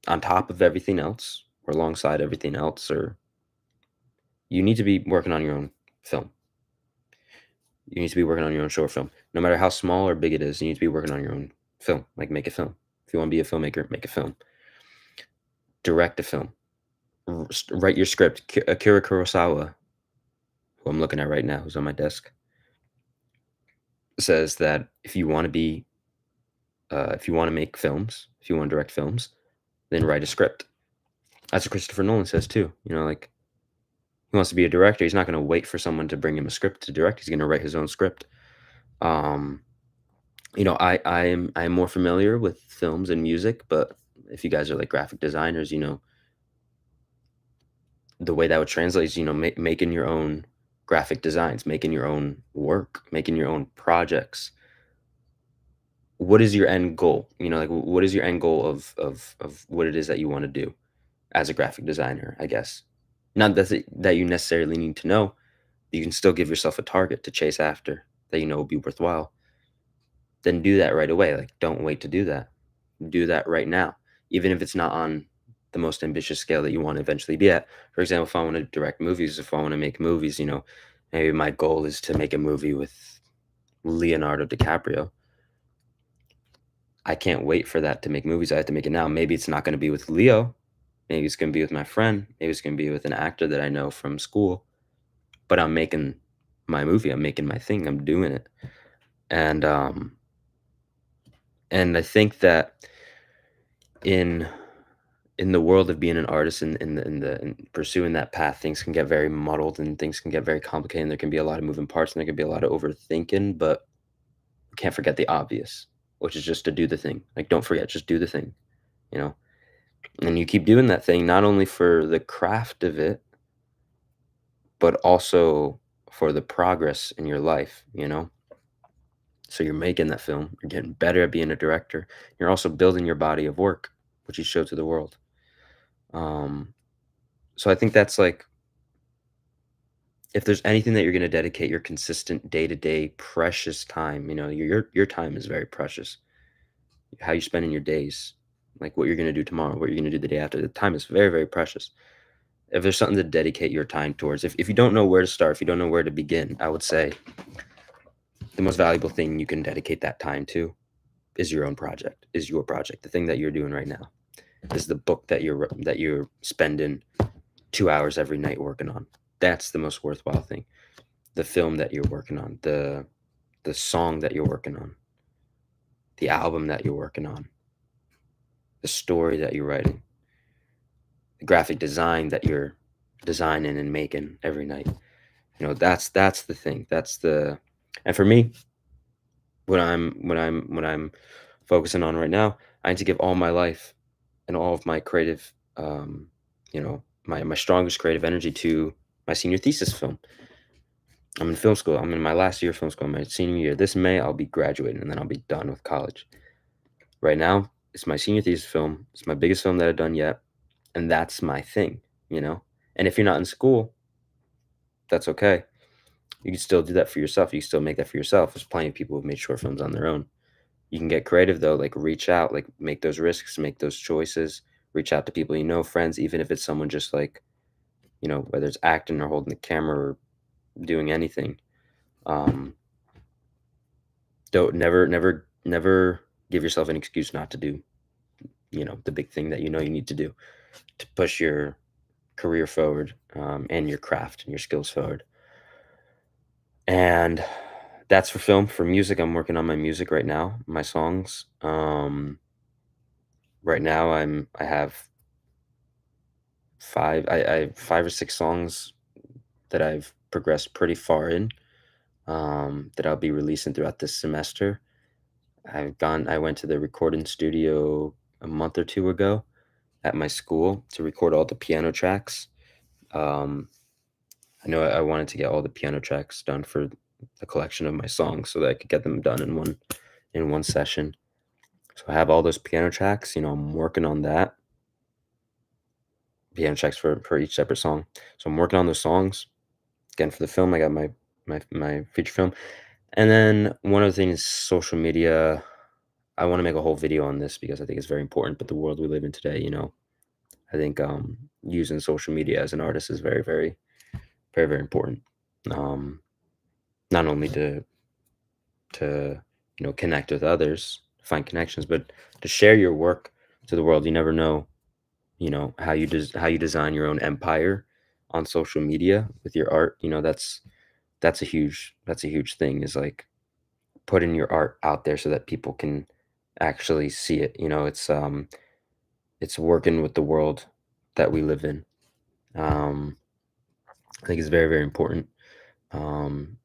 S1: on top of everything else, or alongside everything else, or you need to be working on your own film. You need to be working on your own short film. No matter how small or big it is, you need to be working on your own film. Like, make a film. If you want to be a filmmaker, make a film. Direct a film. Write your script. Akira Kurosawa, who I'm looking at right now, who's on my desk, says that if you want to make films, if you want to direct films, then write a script. That's what Christopher Nolan says too. Like, he wants to be a director. He's not going to wait for someone to bring him a script to direct. He's going to write his own script. Um, I'm more familiar with films and music, but if you guys are like graphic designers, the way that would translate is, making your own graphic designs, making your own work, making your own projects. What is your end goal? Like, what is your end goal of what it is that you want to do as a graphic designer, I guess. Not that you necessarily need to know. You can still give yourself a target to chase after that will be worthwhile. Then do that right away. Like, don't wait to do that. Do that right now, even if it's not on the most ambitious scale that you want to eventually be at. For example, if I want to direct movies, if I want to make movies, maybe my goal is to make a movie with Leonardo DiCaprio. I can't wait for that to make movies. I have to make it now. Maybe it's not going to be with Leo. Maybe it's going to be with my friend. Maybe it's going to be with an actor that I know from school. But I'm making my movie. I'm making my thing. I'm doing it. And I think that in the world of being an artist, in pursuing that path, things can get very muddled and things can get very complicated. And there can be a lot of moving parts and there can be a lot of overthinking. But we can't forget the obvious, which is just to do the thing. Like, don't forget, just do the thing. You know, and you keep doing that thing not only for the craft of it, but also for the progress in your life. So you're making that film, you're getting better at being a director, you're also building your body of work, which you show to the world. um so I think that's like, if there's anything that you're going to dedicate your consistent day-to-day precious time, your time is very precious. How you spending your days, like what you're going to do tomorrow, what you're going to do the day after, the time is very, very precious. If there's something to dedicate your time towards, if you don't know where to start, if you don't know where to begin, I would say the most valuable thing you can dedicate that time to is your own project, is your project. The thing that you're doing right now is the book that you're spending 2 hours every night working on. That's the most worthwhile thing. The film that you're working on, the song that you're working on, the album that you're working on, the story that you're writing, the graphic design that you're designing and making every night. That's the thing. And for me, what I'm focusing on right now, I need to give all my life and all of my creative, my strongest creative energy to my senior thesis film. I'm in film school. I'm in my last year of film school, my senior year. This May, I'll be graduating, and then I'll be done with college. Right now, it's my senior thesis film. It's my biggest film that I've done yet, and that's my thing. And if you're not in school, that's okay. You can still do that for yourself. You can still make that for yourself. There's plenty of people who've made short films on their own. You can get creative though, like reach out, like make those risks, make those choices, reach out to people friends, even if it's someone just like, whether it's acting or holding the camera or doing anything. Um, don't never give yourself an excuse not to do, the big thing that you need to do to push your career forward, and your craft and your skills forward. And that's for film. For music, I'm working on my music right now, my songs. Right now I have I have 5 or 6 songs that I've progressed pretty far in. that I'll be releasing throughout this semester. I went to the recording studio a month or two ago at my school to record all the piano tracks. Um, I know I wanted to get all the piano tracks done for the collection of my songs so that I could get them done in one session. So I have all those piano tracks. I'm working on that. Piano tracks for each separate song. So I'm working on those songs. Again, for the film, I got my feature film. And then one other thing is social media. I want to make a whole video on this because I think it's very important. But the world we live in today, I think using social media as an artist is very, very, very, very important. Um, Not only to connect with others, find connections, but to share your work to the world. You never know, how you design your own empire on social media with your art. That's a huge thing. Is like putting your art out there so that people can actually see it. It's working with the world that we live in. Um, I think it's very, very important. Um,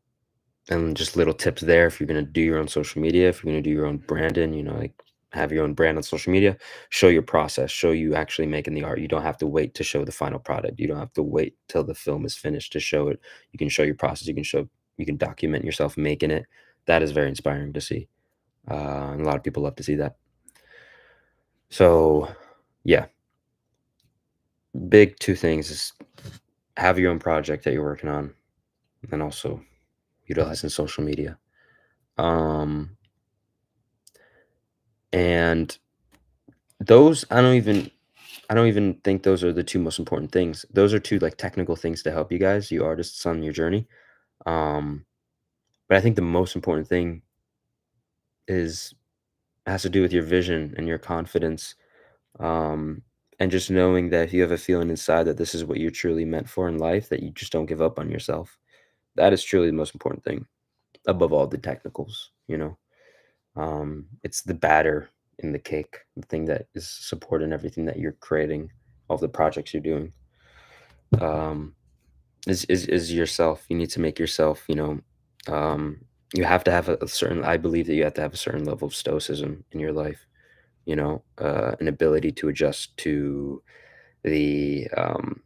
S1: and just little tips there if you're gonna do your own social media, if you're gonna do your own branding, like have your own brand on social media, show your process, show you actually making the art. You don't have to wait to show the final product. You don't have to wait till the film is finished to show it. You can show your process. You can document yourself making it. That is very inspiring to see. And a lot of people love to see that. So, yeah, big two things is have your own project that you're working on, and also utilizing social media. Um, and those I don't even think those are the two most important things. Those are two like technical things to help you guys, you artists on your journey. Um, but I think the most important thing is has to do with your vision and your confidence. Um, and just knowing that if you have a feeling inside that this is what you're truly meant for in life, that you just don't give up on yourself. That is truly the most important thing above all the technicals. It's the batter in the cake, the thing that is supporting everything that you're creating, all the projects you're doing. Um, is yourself. You need to make yourself, you have to have a certain I believe that you have to have a certain level of stoicism in your life, an ability to adjust the um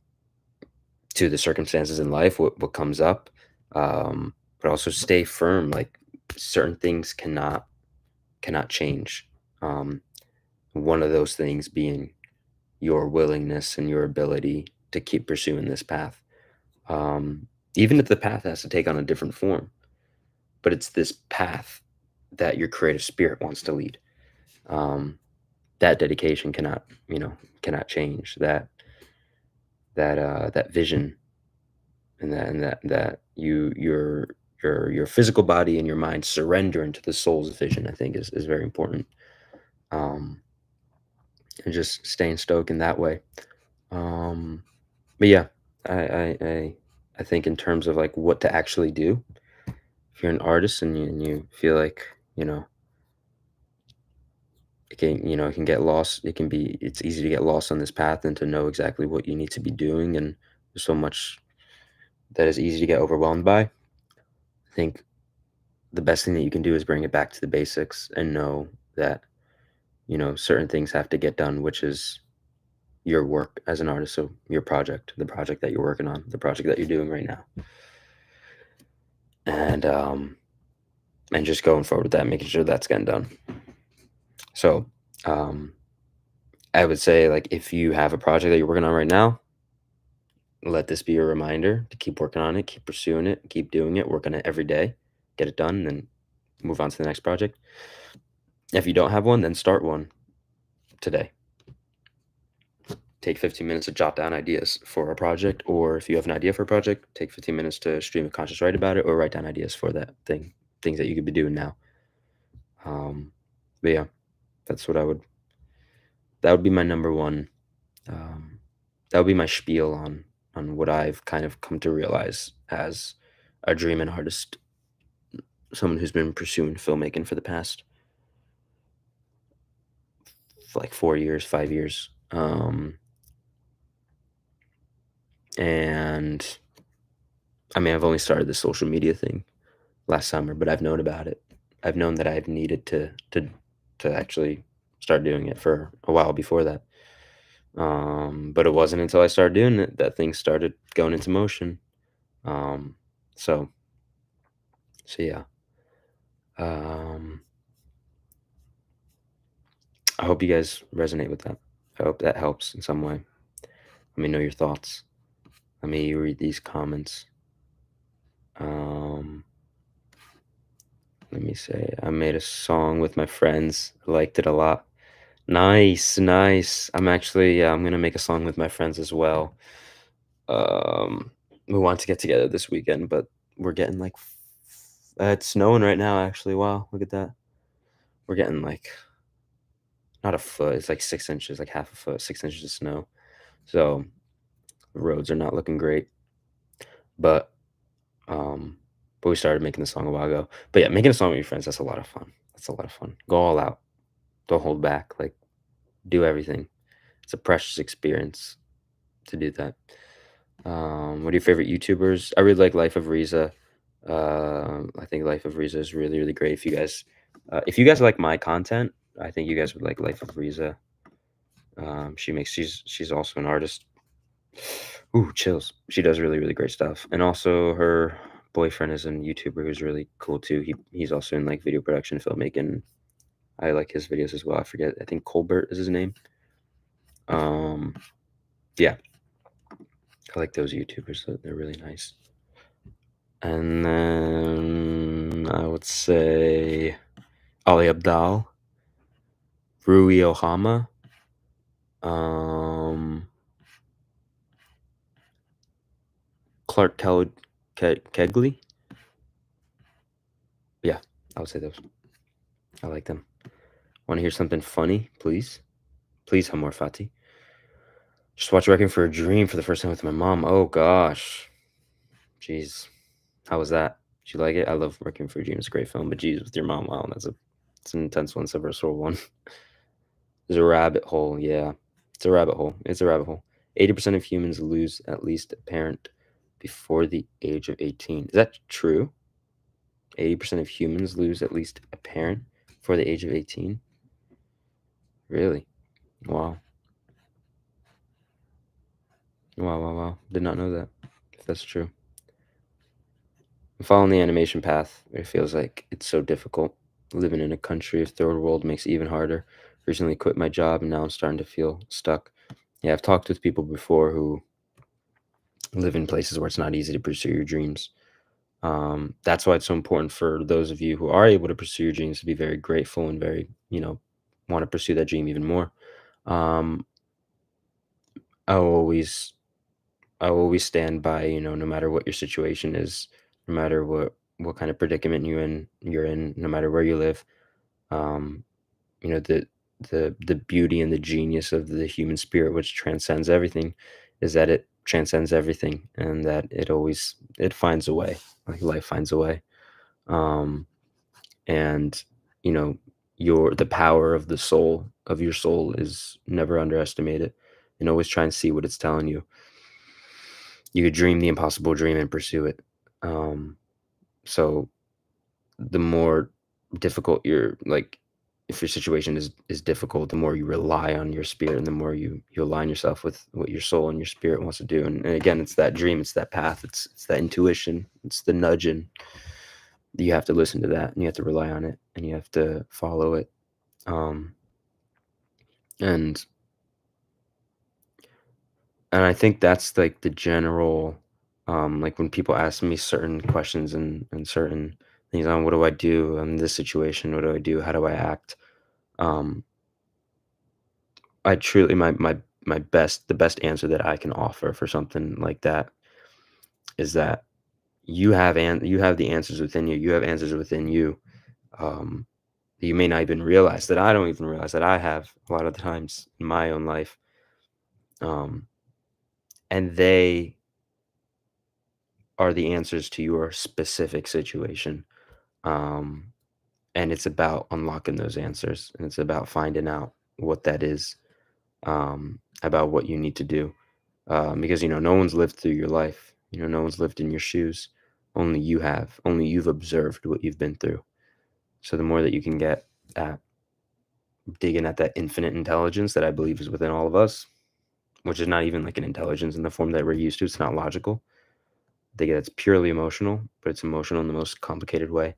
S1: to the circumstances in life, what comes up, but also stay firm. Like certain things cannot change. Um, One of those things being your willingness and your ability to keep pursuing this path. Um, Even if the path has to take on a different form, but it's this path that your creative spirit wants to lead. Um, that dedication cannot change. That vision and that your physical body and your mind surrendering to the soul's vision, I think is very important. Um, and just staying stoic in that way. Um, but yeah, I, I I I think in terms of like what to actually do, if you're an artist and you feel like it can get lost. It's easy to get lost on this path and to know exactly what you need to be doing, and there's so much that is easy to get overwhelmed by. I think the best thing that you can do is bring it back to the basics and know that certain things have to get done, which is your work as an artist. So your project, the project that you're working on, the project that you're doing right now, and just going forward with that, making sure that's getting done. So um, I would say, like, if you have a project that you're working on right now, let this be a reminder to keep working on it, keep pursuing it, keep doing it, work on it every day, get it done, and then move on to the next project. If you don't have one, then start one today. Take 15 minutes to jot down ideas for a project, or if you have an idea for a project, take 15 minutes to stream of conscious write about it, or write down ideas for that thing, things that you could be doing now. But yeah, that's what I would. That would be my number one. Um, that would be my spiel on what I've kind of come to realize as a dream and artist, someone who's been pursuing filmmaking for the past like 4 years, 5 years. And I mean, I've only started this social media thing last summer, but I've known about it. I've known that I've needed to actually start doing it for a while before that. But it wasn't until I started doing it that things started going into motion. Um, so so yeah. Um, I hope you guys resonate with that. I hope that helps in some way. Let me know your thoughts. Let me read these comments. Um, Let me say, I made a song with my friends. I liked it a lot. Nice, nice. I'm actually, yeah, I'm gonna make a song with my friends as well. Um, we want to get together this weekend, but we're getting like, it's snowing right now, actually. Wow, look at that. We're getting like, not a foot, it's like 6 inches, like half a foot, 6 inches of snow. So the roads are not looking great, but, um, but we started making the song a while ago. But yeah, making a song with your friends, that's a lot of fun. That's a lot of fun. Go all out. Don't hold back. Like, do everything. It's a precious experience to do that. What are your favorite YouTubers? I really like Life of Riza. I think Life of Riza is really, really great. If you guys like my content, I think you guys would like Life of Riza. She's also an artist. Ooh, chills. She does really, really great stuff. And also her boyfriend is a YouTuber who's really cool too. He's also in like video production, filmmaking. I like his videos as well. I forget. I think Colbert is his name. Um, yeah, I like those YouTubers. They're really nice. And then I would say Ali Abdal, Rui Ohama, um, Clark Kegley. Yeah, I would say those. I like them. Want to hear something funny, please? Please, Hamor Fati. Just watch Wrecking for a Dream for the first time with my mom. Oh gosh, jeez, how was that? Did you like it? I love Wrecking for a Dream. It's a great film, but geez, with your mom, wow, it's an intense one. It's a versatile one. There's a rabbit hole. Yeah, it's a rabbit hole. It's a rabbit hole. 80% of humans lose at least a parent before the age of 18. Is that true? 80% of humans lose at least a parent before the age of 18? Really? Wow. Wow, wow, wow. Did not know that. If that's true. I'm following the animation path. It feels like it's so difficult. Living in a country of third world makes it even harder. Recently quit my job and now I'm starting to feel stuck. Yeah, I've talked with people before who live in places where it's not easy to pursue your dreams. That's why it's so important for those of you who are able to pursue your dreams to be very grateful and very, want to pursue that dream even more. Um, I will always, I will always stand by, no matter what your situation is, no matter what kind of predicament you're in, no matter where you live. Um, the beauty and the genius of the human spirit, which transcends everything, is that it transcends everything, and that it finds a way. Like life finds a way. Um, and you know the power of your soul is never underestimated, and always try and see what it's telling you. You could dream the impossible dream and pursue it. So the more difficult if your situation is difficult, the more you rely on your spirit, and the more you align yourself with what your soul and your spirit wants to do. And again, it's that dream, it's that path, it's that intuition, it's the nudging. You have to listen to that, and you have to rely on it, and you have to follow it. um and and I think that's like the general, like when people ask me certain questions and certain things on what do I do in this situation, what do I do, how do I act. um I truly, my best the best answer that I can offer for something like that is that you have the answers within you. You have answers within you, um, that you may not even realize, that I don't even realize that I have a lot of the times in my own life. Um, and they are the answers to your specific situation. Um, and it's about unlocking those answers, and it's about finding out what that is, about what you need to do. Because no one's lived through your life. No one's lived in your shoes. Only you have. Only you've observed what you've been through. So the more that you can get at digging at that infinite intelligence that I believe is within all of us, which is not even like an intelligence in the form that we're used to. It's not logical. I think it's purely emotional, but it's emotional in the most complicated way.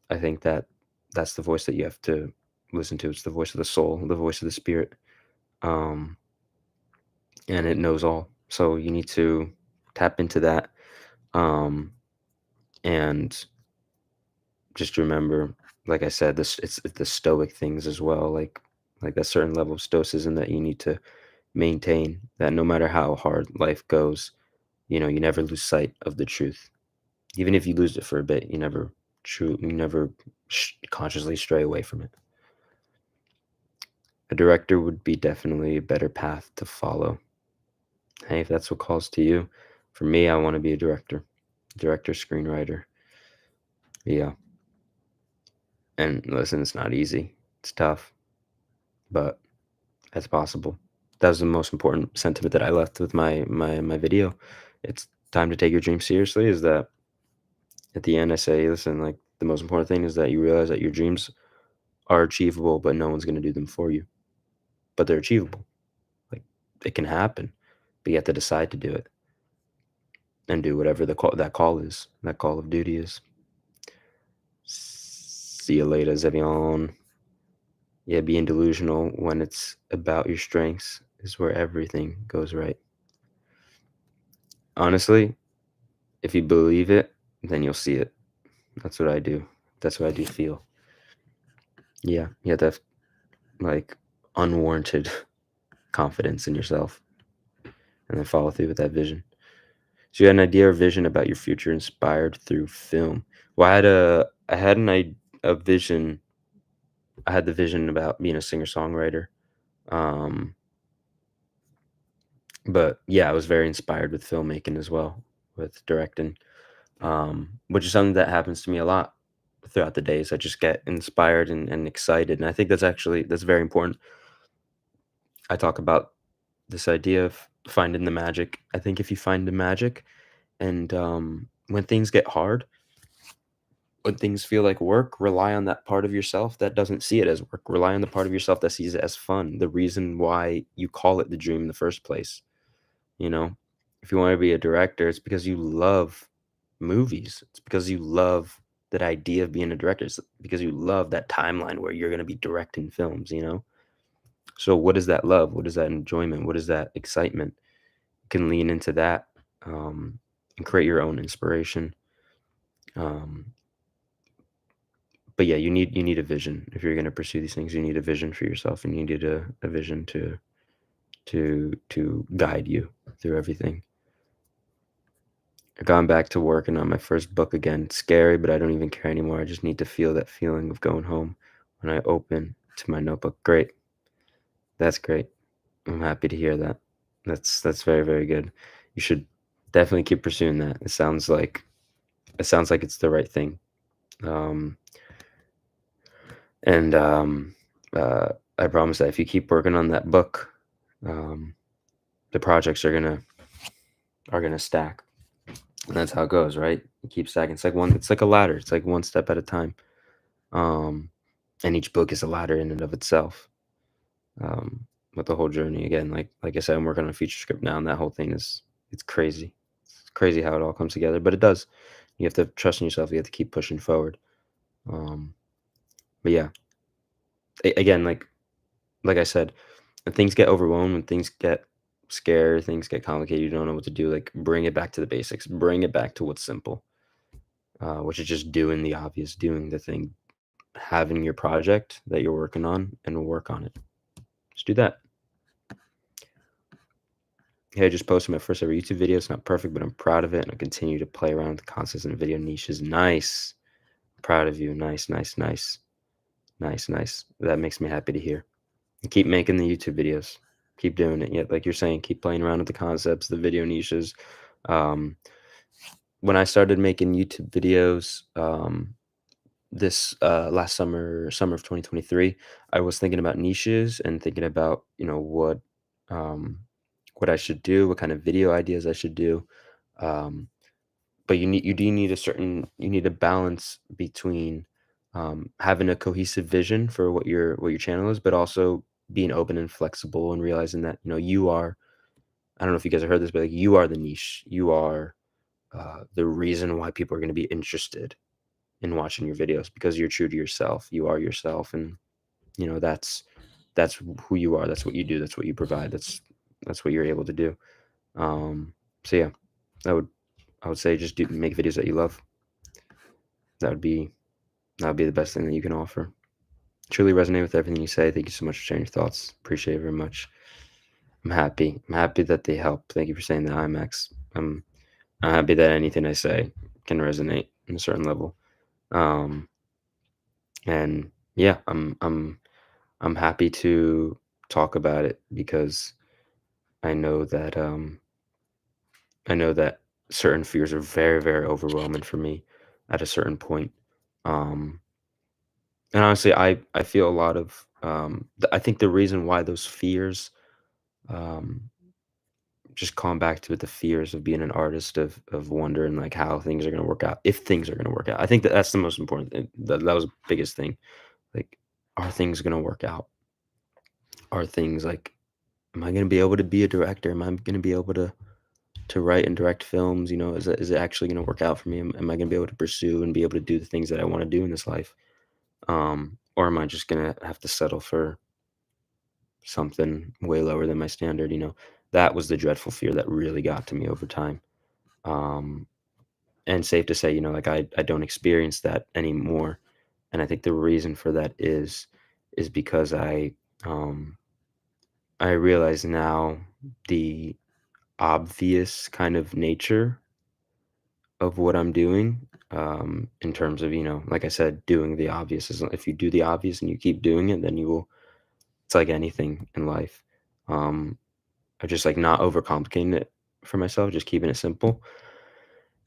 S1: I think that that's the voice that you have to listen to. It's the voice of the soul, the voice of the spirit, um, and it knows all. So you need to tap into that, um, and just remember, like I said, this it's the stoic things as well, like a certain level of stoicism that you need to maintain. That no matter how hard life goes, you never lose sight of the truth. Even if you lose it for a bit, you never consciously stray away from it. A director would be definitely a better path to follow. Hey, if that's what calls to you. For me, I want to be a director, screenwriter. Yeah. And listen, it's not easy. It's tough, but it's possible. That was the most important sentiment that I left with my video. It's time to take your dreams seriously. Is that at the end I say, listen, like the most important thing is that you realize that your dreams are achievable, but no one's going to do them for you. But they're achievable. Like it can happen, but you have to decide to do it and do whatever that call is, that call of duty is. See you later, Zevion. Yeah, being delusional when it's about your strengths is where everything goes right. Honestly, if you believe it, then you'll see it. That's what I do. That's what I do feel. Yeah, you have to have like unwarranted confidence in yourself and then follow through with that vision. So you had an idea or vision about your future inspired through film. Well, I had a vision. I had the vision about being a singer-songwriter. Um, but yeah, I was very inspired with filmmaking as well, with directing, which is something that happens to me a lot throughout the days. I just get inspired and excited, and I think that's very important. I talk about this idea of finding the magic. I think if you find the magic, and when things get hard, when things feel like work, rely on that part of yourself that doesn't see it as work. Rely on the part of yourself that sees it as fun. The reason why you call it the dream in the first place. You know, if you want to be a director, it's because you love movies. It's because you love that idea of being a director. It's because you love that timeline where you're going to be directing films. So, what is that love? What is that enjoyment? What is that excitement? You can lean into that, and create your own inspiration. Um, but yeah, you need a vision if you're going to pursue these things. You need a vision for yourself, and you need a vision to guide you through everything. I've gone back to working on my first book again. It's scary, but I don't even care anymore. I just need to feel that feeling of going home when I open to my notebook. Great. That's great. I'm happy to hear that. That's very, very good. You should definitely keep pursuing that. It sounds like it's the right thing. Um, and I promise that if you keep working on that book, um, the projects are gonna stack. And that's how it goes, right? You keep stacking. It's like a ladder. It's like one step at a time. Um, and each book is a ladder in and of itself. With the whole journey again, like I said, I'm working on a feature script now, and that whole thing it's crazy. It's crazy how it all comes together, but it does. You have to trust in yourself. You have to keep pushing forward. Um, but yeah, again, like I said, when things get overwhelmed, when things get scared, things get complicated, you don't know what to do. Like bring it back to the basics. Bring it back to what's simple, which is just doing the obvious, doing the thing, having your project that you're working on, and work on it. Just do that. Hey, I just posted my first ever YouTube video. It's not perfect, but I'm proud of it, and I continue to play around with concepts and video niches. Nice. Proud of you. Nice, nice, nice. Nice, nice. That makes me happy to hear. And keep making the YouTube videos. Keep doing it. Yeah, like you're saying, keep playing around with the concepts, the video niches. Um, when I started making YouTube videos, this last summer of 2023, I was thinking about niches and thinking about um, what I should do, what kind of video ideas I should do. Um, but you do need you need a balance between, having a cohesive vision for what your channel is, but also being open and flexible and realizing that, you are I don't know if you guys have heard this, but, like, you are the niche. You are, the reason why people are gonna be interested in watching your videos because you're true to yourself. You are yourself, and, that's who you are. That's what you do. That's what you provide. That's what you're able to do. So yeah, I would I would say just make videos that you love. That would be that would be the best thing that you can offer. Truly resonate with everything you say. Thank you so much for sharing your thoughts. Appreciate it very much. I'm happy. I'm happy that they help. Thank you for saying the IMAX. I'm happy that anything I say can resonate in a certain level. Um, and yeah, I'm happy to talk about it because I know that I know that certain fears are very, very overwhelming for me at a certain point. Um, and honestly, I feel a lot of I think the reason why those fears um just calling back to it, the fears of being an artist, of wondering like how things are going to work out, if things are going to work out. I think that that's the most important thing. That was the biggest thing. Like, are things going to work out? Are things like, am I going to be able to be a director? Am I going to be able to write and direct films? Is it actually going to work out for me? Am I going to be able to pursue and be able to do the things that I want to do in this life? Or am I just going to have to settle for something way lower than my standard? That was the dreadful fear that really got to me over time. Um, and safe to say, like I don't experience that anymore. And I think the reason for that is because um I realize now the obvious kind of nature of what I'm doing, in terms of, like I said, doing the obvious. If you do the obvious and you keep doing it, then you will. It's like anything in life. Um, I just like not overcomplicating it for myself, just keeping it simple.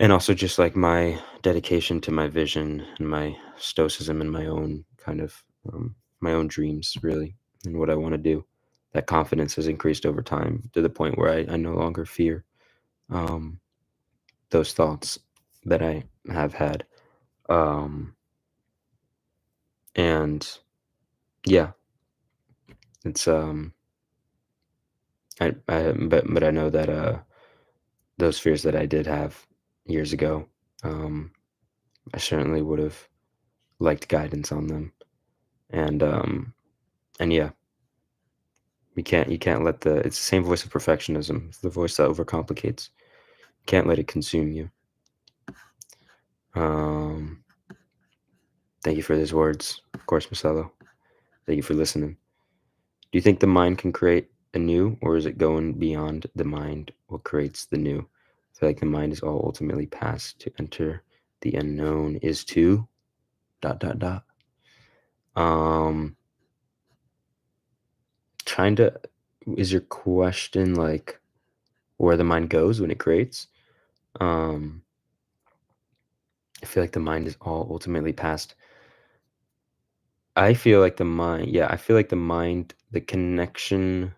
S1: And also just like my dedication to my vision and my stoicism and my own kind of my own dreams really and what I want to do. That confidence has increased over time to the point where I no longer fear um, those thoughts that I have had. Um, and yeah, it's but I know that those fears that I did have years ago, um, I certainly would have liked guidance on them. And yeah, you can't let it's the same voice of perfectionism. It's the voice that overcomplicates. Can't let it consume you. Um, Thank you for those words, of course, Marcelo. Thank you for listening. Do you think the mind can create a new, or is it going beyond the mind what creates the new? I feel like the mind is all ultimately past. To enter the unknown is to dot dot dot. Um, Trying to is your question like where the mind goes when it creates? Um, I feel like the mind is all ultimately past. I feel like I feel like the mind, the connection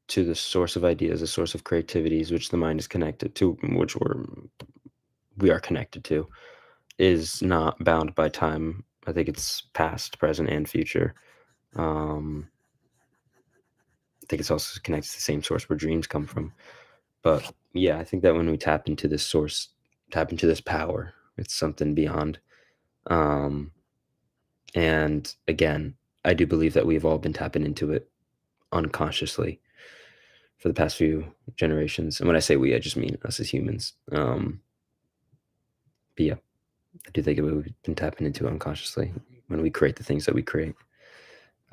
S1: to the source of ideas, the source of creativities, which the mind is connected to, which we are connected to, is not bound by time. I think it's past, present, and future. Um, I think it's also connected to the same source where dreams come from. But yeah, I think that when we tap into this source, tap into this power, it's something beyond. Um, and again, I do believe that we've all been tapping into it unconsciously for the past few generations. And when I say we, I just mean us as humans. But yeah, I do think we've been tapping into unconsciously when we create the things that we create.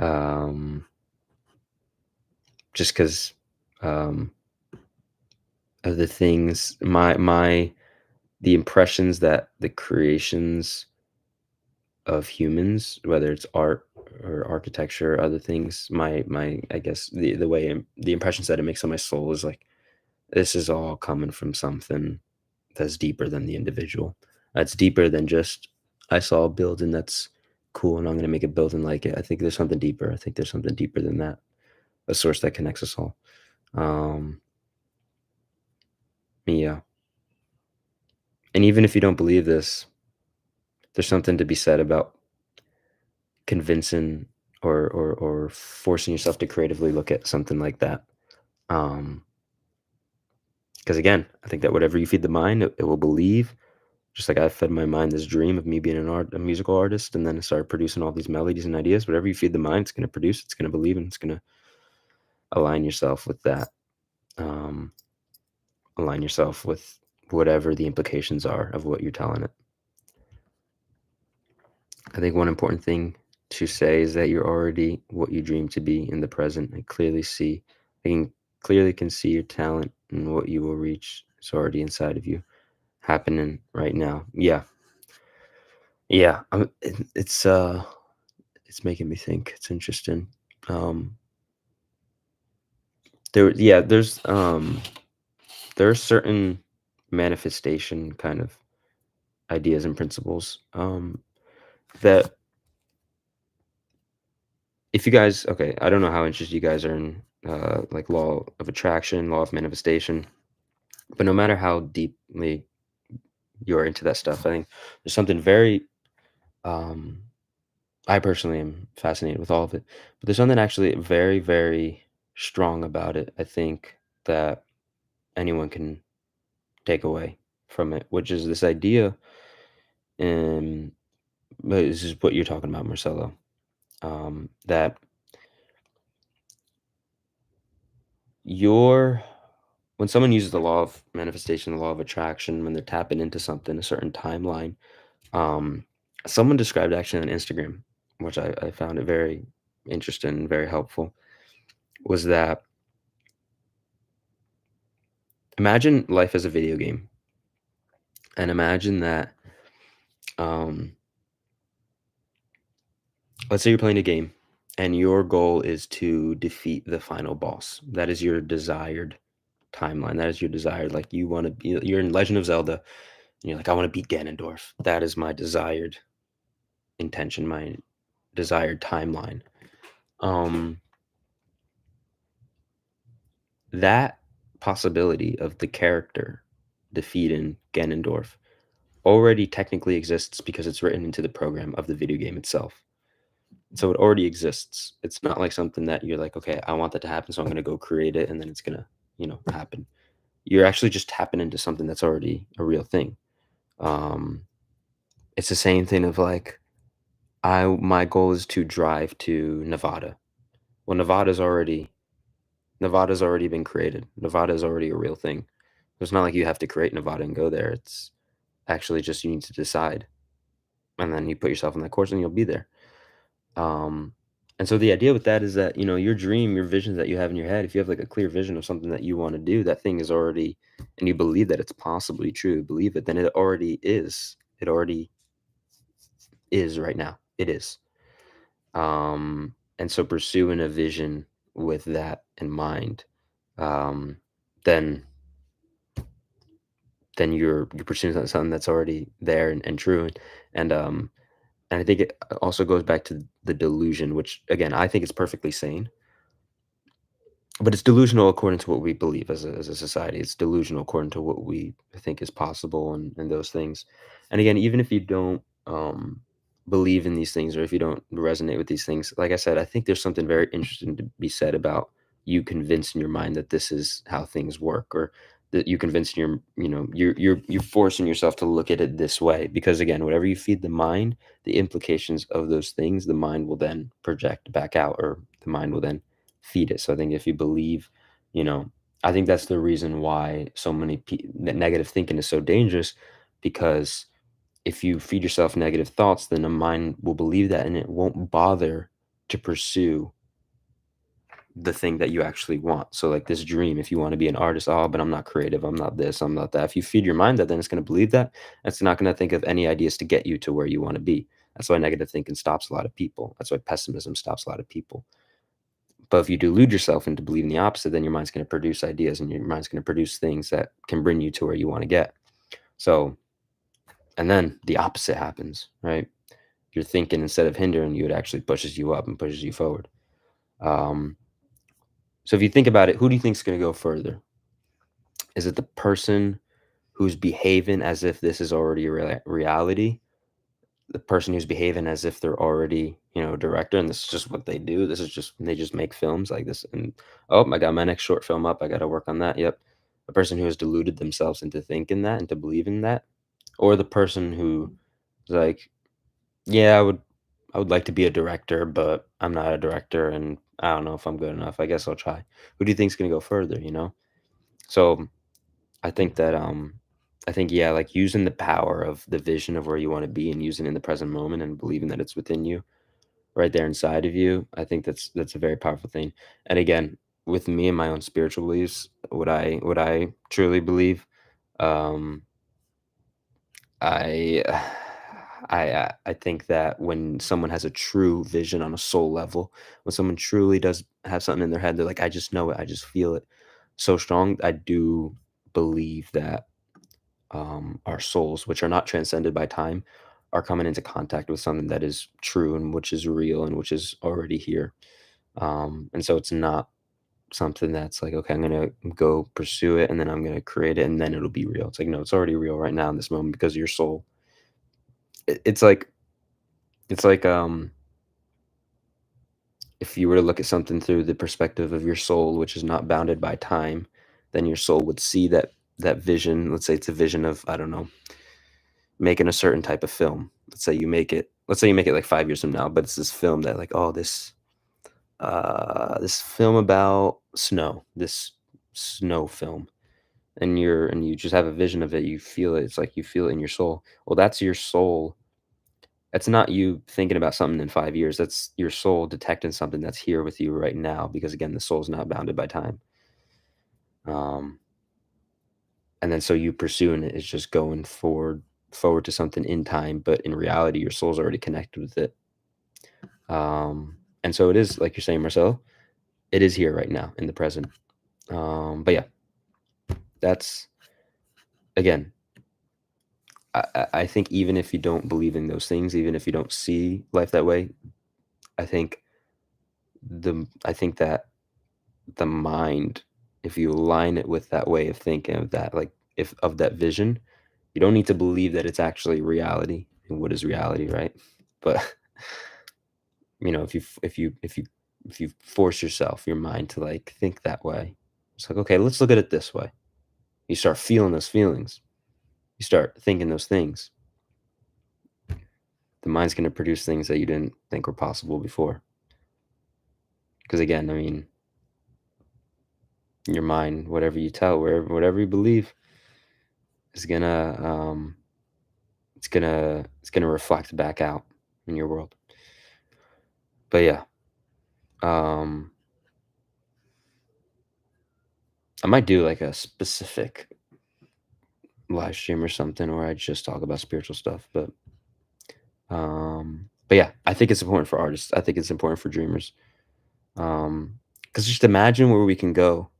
S1: Um, just because um, of the things, the impressions that the creations of humans, whether it's art or architecture or other things, my I guess the impressions that it makes on my soul is like this is all coming from something that's deeper than the individual. That's deeper than just I saw a building that's cool and I'm gonna make a building like it. I think there's something deeper. I think there's something deeper than that. A source that connects us all. Um, yeah. And even if you don't believe this, there's something to be said about convincing or forcing yourself to creatively look at something like that. Um, because again, I think that whatever you feed the mind, it will believe. Just like I fed my mind this dream of me being a musical artist, and then I started producing all these melodies and ideas. Whatever you feed the mind, it's going to produce. It's going to believe, and it's going to align yourself with that. Um, Align yourself with whatever the implications are of what you're telling it. I think one important thing to say is that you're already what you dream to be in the present. I can clearly can see your talent and what you will reach. It's already inside of you, happening right now. Yeah, yeah. It's making me think. It's interesting. Um, yeah, there are certain manifestation kind of ideas and principles that if you guys okay, I don't know how interested you guys are in like law of attraction, law of manifestation, but no matter how deeply you're into that stuff, I think there's something very um I personally am fascinated with all of it, but there's something actually very, very strong about it. I think that anyone can take away from it, which is this idea, and this is what you're talking about, Marcelo, that your when someone uses the law of manifestation, the law of attraction, when they're tapping into something, a certain timeline, um, someone described actually on Instagram, which I found it very interesting and very helpful, was that imagine life as a video game, and imagine that, um, let's say you're playing a game, and your goal is to defeat the final boss. That is your desired timeline. That is your desired, like you want to be. You're in Legend of Zelda, and you're like, I want to beat Ganondorf. That is my desired intention, my desired timeline. Um, that possibility of the character defeating Ganondorf already technically exists because it's written into the program of the video game itself. So it already exists. It's not like something that you're like, okay, I want that to happen, so I'm going to go create it and then it's going to, happen. You're actually just tapping into something that's already a real thing. Um, it's the same thing of like, my goal is to drive to Nevada. Well, Nevada's already been created. Nevada is already a real thing. It's not like you have to create Nevada and go there. It's actually just you need to decide, and then you put yourself on that course, and you'll be there. Um, and so the idea with that is that your dream, your visions that you have in your head. If you have like a clear vision of something that you want to do, that thing is already, and you believe that it's possibly true. Believe it, then it already is. It already is right now. It is. And so pursuing a vision with that in mind, um, then you're pursuing something that's already there and true. And I think it also goes back to the delusion, which again I think is perfectly sane. But it's delusional according to what we believe as a society. It's delusional according to what we think is possible and those things. And again, even if you don't believe in these things or if you don't resonate with these things, like I said, I think there's something very interesting to be said about you convincing your mind that this is how things work, or that you convincing you're forcing yourself to look at it this way. Because again, whatever you feed the mind, the implications of those things, the mind will then project back out, or the mind will then feed it. So I think if you believe, you know, I think that's the reason why so many that negative thinking is so dangerous, because if you feed yourself negative thoughts, then the mind will believe that and it won't bother to pursue the thing that you actually want. So like this dream, if you want to be an artist, oh, but I'm not creative, I'm not this, I'm not that. If you feed your mind that, then it's going to believe that. It's not going to think of any ideas to get you to where you want to be. That's why negative thinking stops a lot of people. That's why pessimism stops a lot of people. But if you delude yourself into believing the opposite, then your mind's going to produce ideas and your mind's going to produce things that can bring you to where you want to get. So, and then the opposite happens, right? You're thinking, instead of hindering you, it actually pushes you up and pushes you forward. Um, so if you think about it, who do you think is going to go further? Is it the person who's behaving as if this is already a reality, the person who's behaving as if they're already, a director, and this is just what they do. This is just they just make films like this. And oh, I got my next short film up. I got to work on that. Yep. The person who has deluded themselves into thinking that, into believing that, or the person who is like, yeah, I would like to be a director, but I'm not a director, and I don't know if I'm good enough. I guess I'll try. Who do you think's gonna go further? So I think that I think yeah, like using the power of the vision of where you want to be and using it in the present moment and believing that it's within you, right there inside of you. I think that's a very powerful thing. And again, with me and my own spiritual beliefs, what I truly believe, um, I I think that when someone has a true vision on a soul level, when someone truly does have something in their head, they're like, I just know it, I just feel it so strong. I do believe that our souls, which are not transcended by time, are coming into contact with something that is true and which is real and which is already here. And so it's not something that's like, okay, I'm gonna go pursue it and then I'm gonna create it and then it'll be real. It's like, no, it's already real right now in this moment because your soul. It's like if you were to look at something through the perspective of your soul, which is not bounded by time, then your soul would see that vision. Let's say it's a vision of, I don't know, making a certain type of film. Let's say you make it like 5 years from now, but it's this film that like, oh, this film about snow, this snow film. And you just have a vision of it, you feel it, it's like you feel it in your soul. Well, that's your soul. That's not you thinking about something in 5 years. That's your soul detecting something that's here with you right now, because again, the soul's not bounded by time. Um, and then so you pursuing it is just going forward to something in time, but in reality, your soul's already connected with it. And so it is, like you're saying, Marcel, it is here right now in the present. But yeah, that's again, I think even if you don't believe in those things, even if you don't see life that way, I think I think that the mind, if you align it with that way of thinking of that, like if of that vision, you don't need to believe that it's actually reality. And what is reality, right? But if you force yourself, your mind to like think that way, it's like, okay, let's look at it this way. You start feeling those feelings. You start thinking those things. The mind's going to produce things that you didn't think were possible before. Because again, I mean, your mind, whatever you tell, whatever you believe, is gonna reflect back out in your world. But yeah, um, I might do like a specific live stream or something where I just talk about spiritual stuff. But yeah, I think it's important for artists. I think it's important for dreamers. Because just imagine where we can go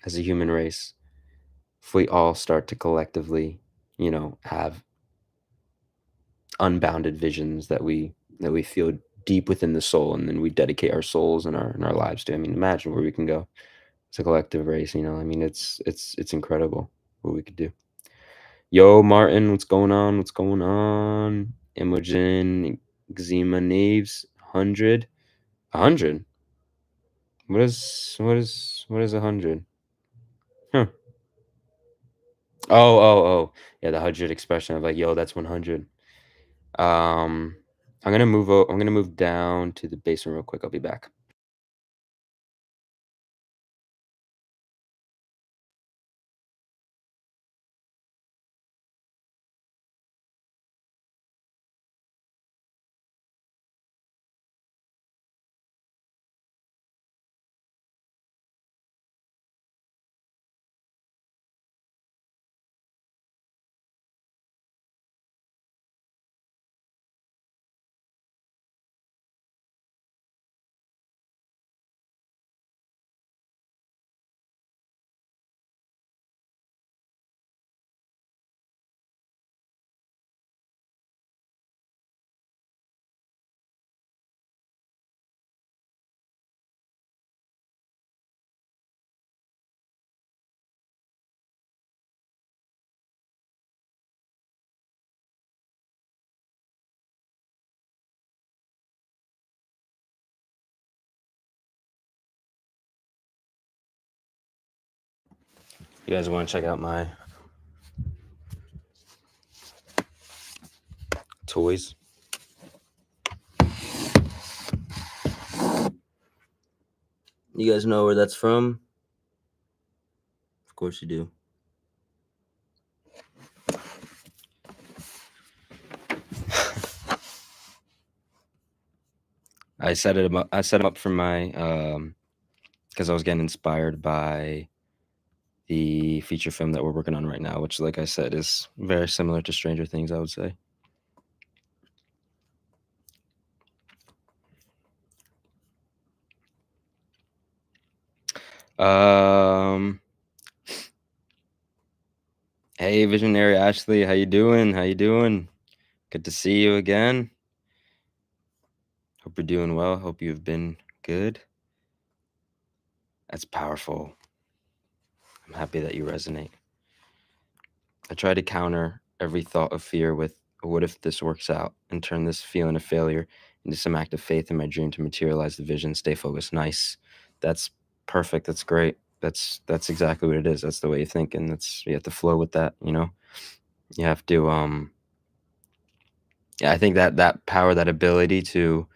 S1: as a human race if we all start to collectively, have unbounded visions that we feel deep within the soul, and then we dedicate our souls and our lives to. I mean, imagine where we can go as a collective race. I mean, it's incredible what we could do. Yo, Martin, what's going on? What's going on? Imogen, Xema, Naves, 100, 100. What is 100? Huh. Oh. Yeah, the 100 expression of like, yo, that's 100. Um, I'm gonna move down to the basement real quick. I'll be back. You guys want to check out my toys? You guys know where that's from? Of course you do. I set it up. I set them up for my because I was getting inspired by the feature film that we're working on right now, which, like I said, is very similar to Stranger Things, I would say. Hey, Visionary Ashley, how you doing? How you doing? Good to see you again. Hope you're doing well. Hope you've been good. That's powerful. I'm happy that you resonate. I try to counter every thought of fear with, what if this works out, and turn this feeling of failure into some act of faith in my dream to materialize the vision. Stay focused. Nice. That's perfect. That's great. That's exactly what it is. That's the way you think, and you have to flow with that. You have to. Yeah, I think that power, that ability to,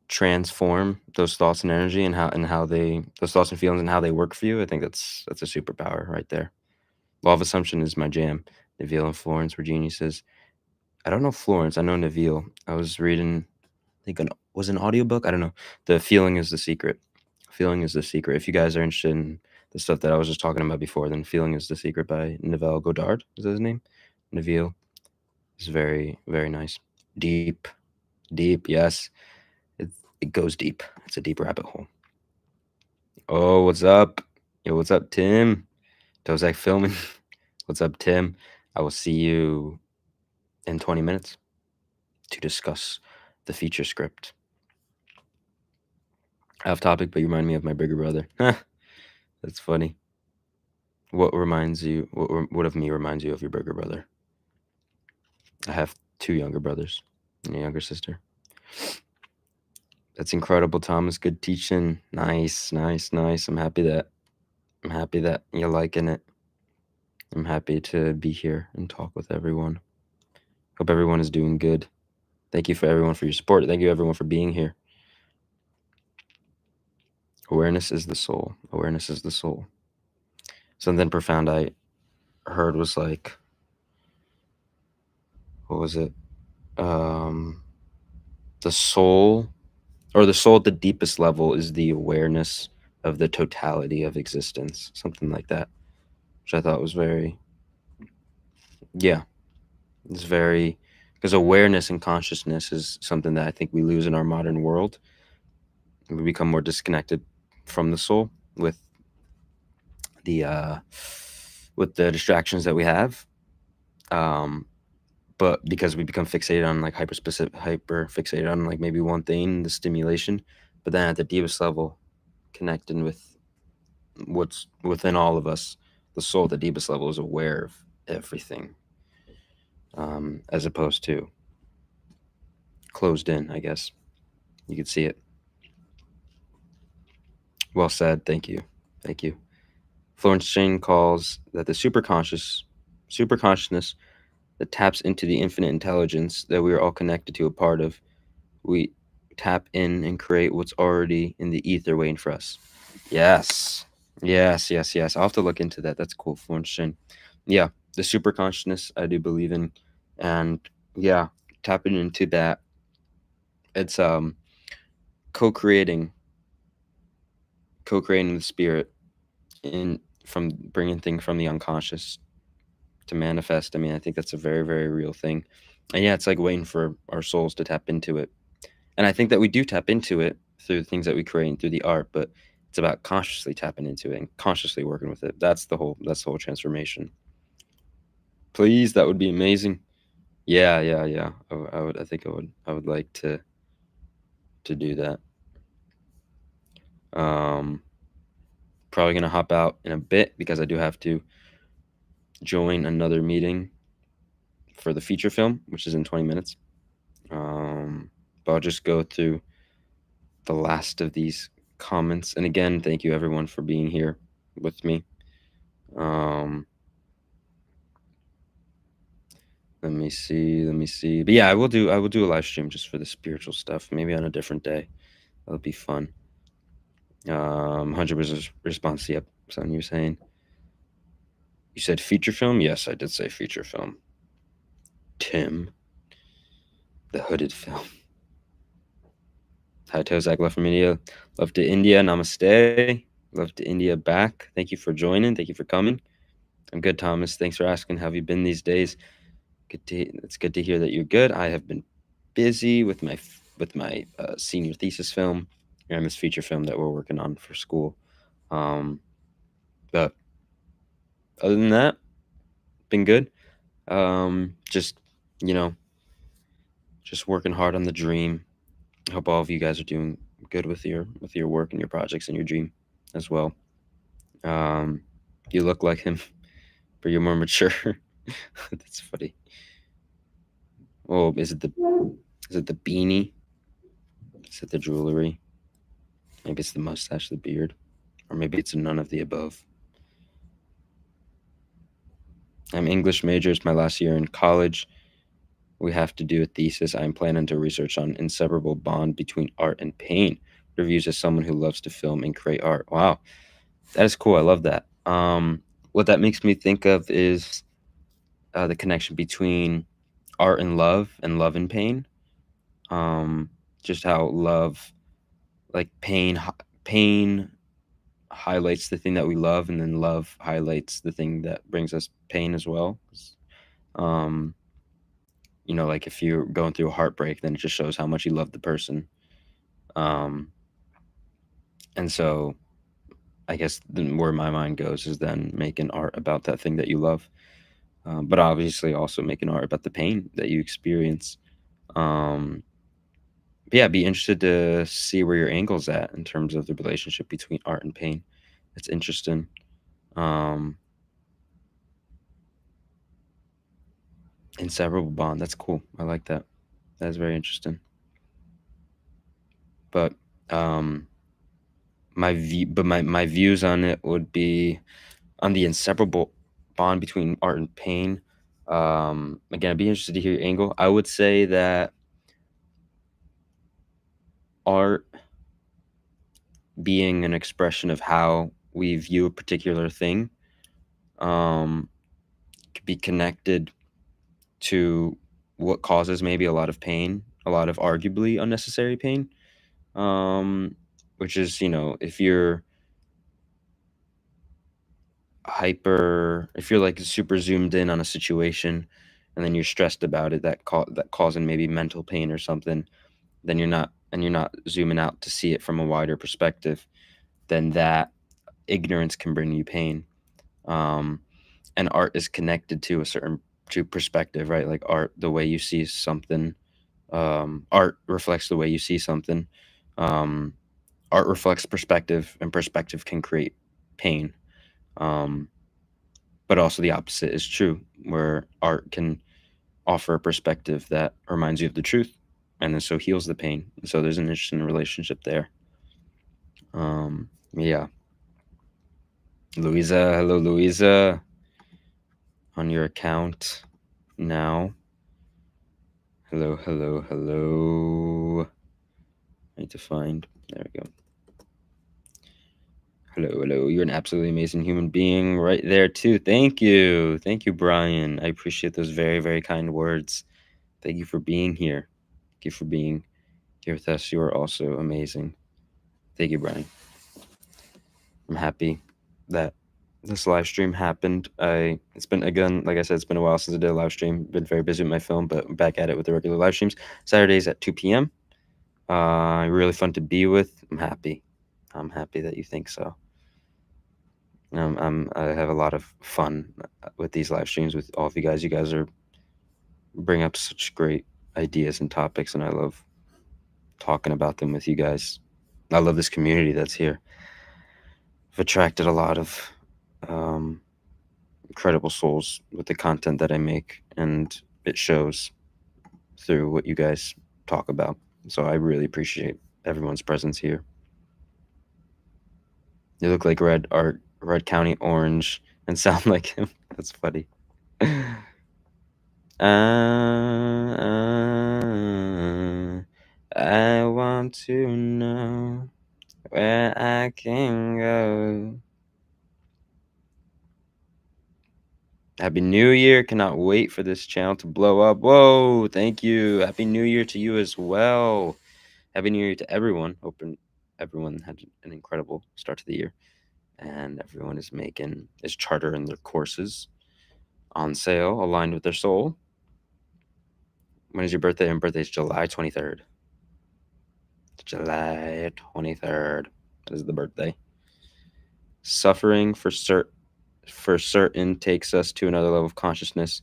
S1: transform those thoughts and energy, and how they those thoughts and feelings and how they work for you. I think that's a superpower right there. Law of Assumption is my jam. Neville and Florence were geniuses. I don't know Florence. I know Neville. I was reading, I think, was an audiobook. I don't know. The Feeling is the Secret. Feeling is the Secret. If you guys are interested in the stuff that I was just talking about before, then Feeling is the Secret by Neville Goddard. Is that his name? Neville is very, very nice. Deep, deep. Yes, it goes deep. It's a deep rabbit hole. Oh, what's up? Yo, what's up, Tim? Tozak filming. What's up, Tim? I will see you in 20 minutes to discuss the feature script. Off topic, but you remind me of my bigger brother. That's funny. What reminds you? What of me reminds you of your bigger brother? I have 2 younger brothers and a younger sister. That's incredible, Thomas. Good teaching. Nice, nice, nice. I'm happy that you're liking it. I'm happy to be here and talk with everyone. Hope everyone is doing good. Thank you for everyone for your support. Thank you everyone for being here. Awareness is the soul. Awareness is the soul. Something profound I heard was like, what was it? The soul at the deepest level is the awareness of the totality of existence. Something like that, which I thought was very, yeah, it's very, because awareness and consciousness is something that I think we lose in our modern world. We become more disconnected from the soul with the distractions that we have. But because we become fixated on like hyper fixated on like maybe one thing, the stimulation, but then at the deepest level, connecting with what's within all of us, the soul at the deepest level is aware of everything, as opposed to closed in, I guess. You could see it. Well said. Thank you. Thank you. Florence Shane calls that the superconsciousness that taps into the infinite intelligence that we are all connected to, a part of. We tap in and create what's already in the ether waiting for us. Yes. Yes, yes, yes. I'll have to look into that. That's cool, Florence Shane. Yeah, the super consciousness I do believe in. And yeah, tapping into that. It's co-creating the spirit in from bringing things from the unconscious to manifest. I mean, I think that's a very, very real thing. And yeah, it's like waiting for our souls to tap into it. And I think that we do tap into it through the things that we create and through the art, but it's about consciously tapping into it and consciously working with it. That's the whole transformation. Please, that would be amazing. Yeah, yeah, yeah. I would like to do that. Probably gonna hop out in a bit because I do have to join another meeting for the feature film, which is in 20 minutes. But I'll just go through the last of these comments. And again, thank you everyone for being here with me. Um, let me see. Let me see. But yeah, I will do a live stream just for the spiritual stuff. Maybe on a different day. That'll be fun. 100% response. Yep. Something you're saying. You said feature film? Yes, I did say feature film. Tim, the hooded film. Hi, Tozak. Love from India. Love to India. Namaste. Love to India back. Thank you for joining. Thank you for coming. I'm good, Thomas. Thanks for asking. How have you been these days? It's good to hear that you're good. I have been busy with my senior thesis film and this feature film that we're working on for school. But other than that, been good. Just you know, just working hard on the dream. I hope all of you guys are doing good with your work and your projects and your dream as well. Um, you look like him, but you're more mature. That's funny. Oh, is it the beanie? Is it the jewelry? Maybe it's the mustache, the beard, or maybe it's none of the above. I'm English major. It's my last year in college. We have to do a thesis. I'm planning to research on inseparable bond between art and pain. Reviews as someone who loves to film and create art. Wow, that is cool. I love that. What that makes me think of is the connection between art and love and pain. Just how love, like pain highlights the thing that we love, and then love highlights the thing that brings us pain as well. Um, like if you're going through a heartbreak, then it just shows how much you love the person. Um, and so I guess then where my mind goes is then making art about that thing that you love, but obviously also making art about the pain that you experience. Um, but yeah, be interested to see where your angle's at in terms of the relationship between art and pain. It's interesting. Um, Inseparable bond. That's cool. I like that. That is very interesting. But um, my views on it would be on the inseparable bond between art and pain. Again, I'd be interested to hear your angle. I would say that art being an expression of how we view a particular thing um, could be connected to what causes maybe a lot of pain, a lot of arguably unnecessary pain. Um, which is, if you're if you're like super zoomed in on a situation, and then you're stressed about it, that causing maybe mental pain or something, then you're not zooming out to see it from a wider perspective, then that ignorance can bring you pain. Um, and art is connected to to perspective, right? Like art, the way you see something, art reflects the way you see something. Um, Art reflects perspective, and perspective can create pain. Um, but also the opposite is true, where art can offer a perspective that reminds you of the truth, and then so heals the pain. So there's an interesting relationship there. Yeah. Louisa, hello, Louisa, on your account now. Hello, hello, hello. I need to find. There we go. Hello, hello. You're an absolutely amazing human being right there, too. Thank you. Thank you, Brian. I appreciate those very, very kind words. Thank you for being here. Thank you for being here with us. You are also amazing. Thank you, Brian. I'm happy that this live stream happened. It's been, again, like I said, it's been a while since I did a live stream. Been very busy with my film, but I'm back at it with the regular live streams. Saturdays at 2 p.m. Really fun to be with. I'm happy. I'm happy that you think so. I have a lot of fun with these live streams with all of you guys. You guys bring up such great ideas and topics, and I love talking about them with you guys. I love this community that's here. I've attracted a lot of incredible souls with the content that I make, and it shows through what you guys talk about. So I really appreciate everyone's presence here. You look like Red County Orange and sound like him. That's funny. I want to know where I can go. Happy New Year. Cannot wait for this channel to blow up. Whoa, thank you. Happy New Year to you as well. Happy New Year to everyone. Hoping everyone had an incredible start to the year. And everyone is chartering their courses on sale, aligned with their soul. When is your birthday? My birthday is July 23rd. July 23rd. That is the birthday. Suffering for certain takes us to another level of consciousness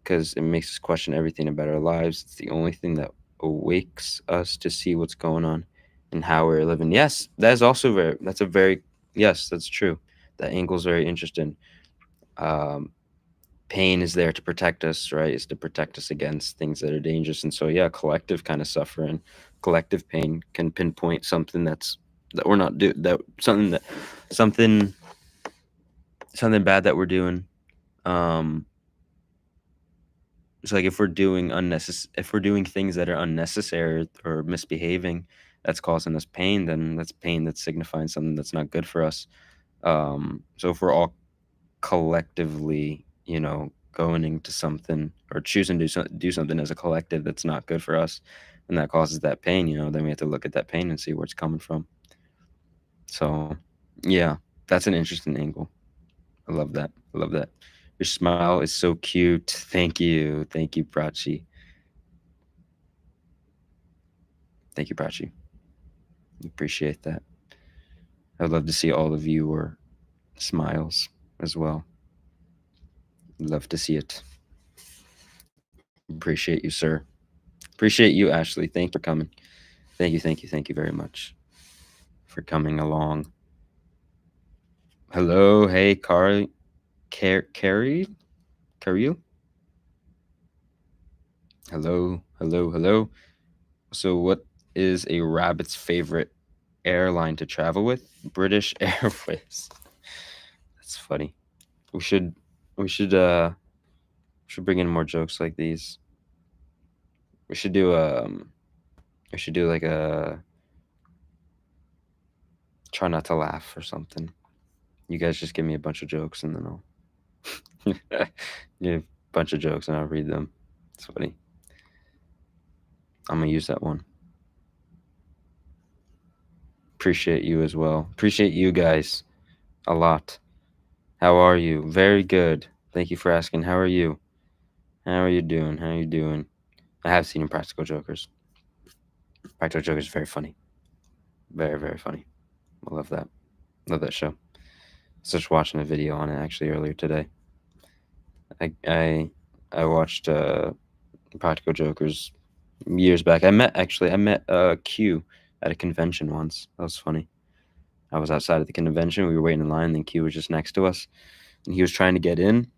S1: because it makes us question everything about our lives. It's the only thing that awakes us to see what's going on and how we're living. Yes, that's yes, that's true. That angle is very interesting. Pain is there to protect us, right? Is to protect us against things that are dangerous. And so, yeah, collective kind of suffering, collective pain can pinpoint something that we're not something bad that we're doing. So like if we're doing things that are unnecessary or misbehaving, that's causing us pain, then that's pain that's signifying something that's not good for us. So if we're all collectively, going into something or choosing to do something as a collective that's not good for us, and that causes that pain, then we have to look at that pain and see where it's coming from. So, yeah, that's an interesting angle. I love that. I love that. Your smile is so cute. Thank you. Thank you, Prachi. Thank you, Prachi. Appreciate that. I'd love to see all of your smiles as well. Love to see it. Appreciate you, sir. Appreciate you, Ashley. Thank you for coming. Thank you very much for coming along. Hello, hey, Carrie, Carrie. Hello. So, what is a rabbit's favorite airline to travel with? British Airways. That's funny. We should bring in more jokes like these. We should do like a try not to laugh or something. You guys just give me a bunch of jokes and then I'll give a bunch of jokes and I'll read them. It's funny. I'm gonna use that one. Appreciate you as well. Appreciate you guys a lot. How are you? Very good. Thank you for asking. How are you? How are you doing? I have seen Practical Jokers. Practical Jokers is very funny. Very, very funny. I love that. Love that show. I was just watching a video on it actually earlier today. I watched Practical Jokers years back. I met Q at a convention once. That was funny. I was outside of the convention. We were waiting in line, and then Q was just next to us, and he was trying to get in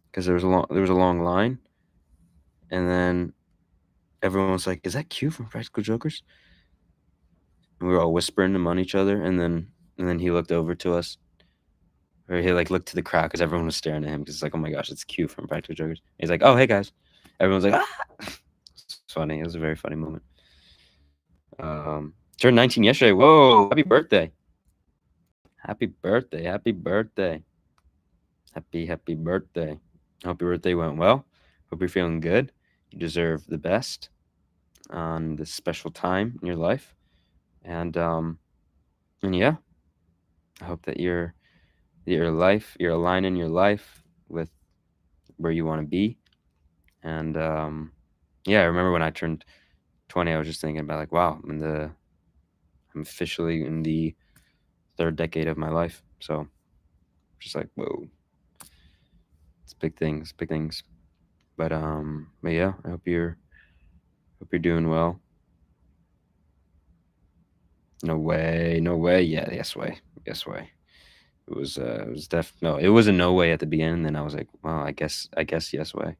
S1: because there was a long line, and then everyone was like, "Is that Q from Practical Jokers?" And we were all whispering them on each other, and then he looked over to us, or he like looked to the crowd because everyone was staring at him because it's like, "Oh my gosh, it's Q from Practical Jokers." And he's like, "Oh, hey guys." Everyone's like, "Ah!" It's funny. It was a very funny moment. Turned 19 yesterday. Whoa! Happy birthday! Happy birthday! Happy birthday! Happy birthday! Hope your birthday went well. Hope you're feeling good. You deserve the best on this special time in your life, and yeah, I hope that you're aligning your life with where you want to be, and yeah, I remember when I turned 20, I was just thinking about like, wow, I'm officially in the third decade of my life. So just like, whoa, it's big things. But yeah, I hope you're doing well. No way. Yeah, yes way. It was no, it was a no way at the beginning. Then I was like, well, I guess yes way.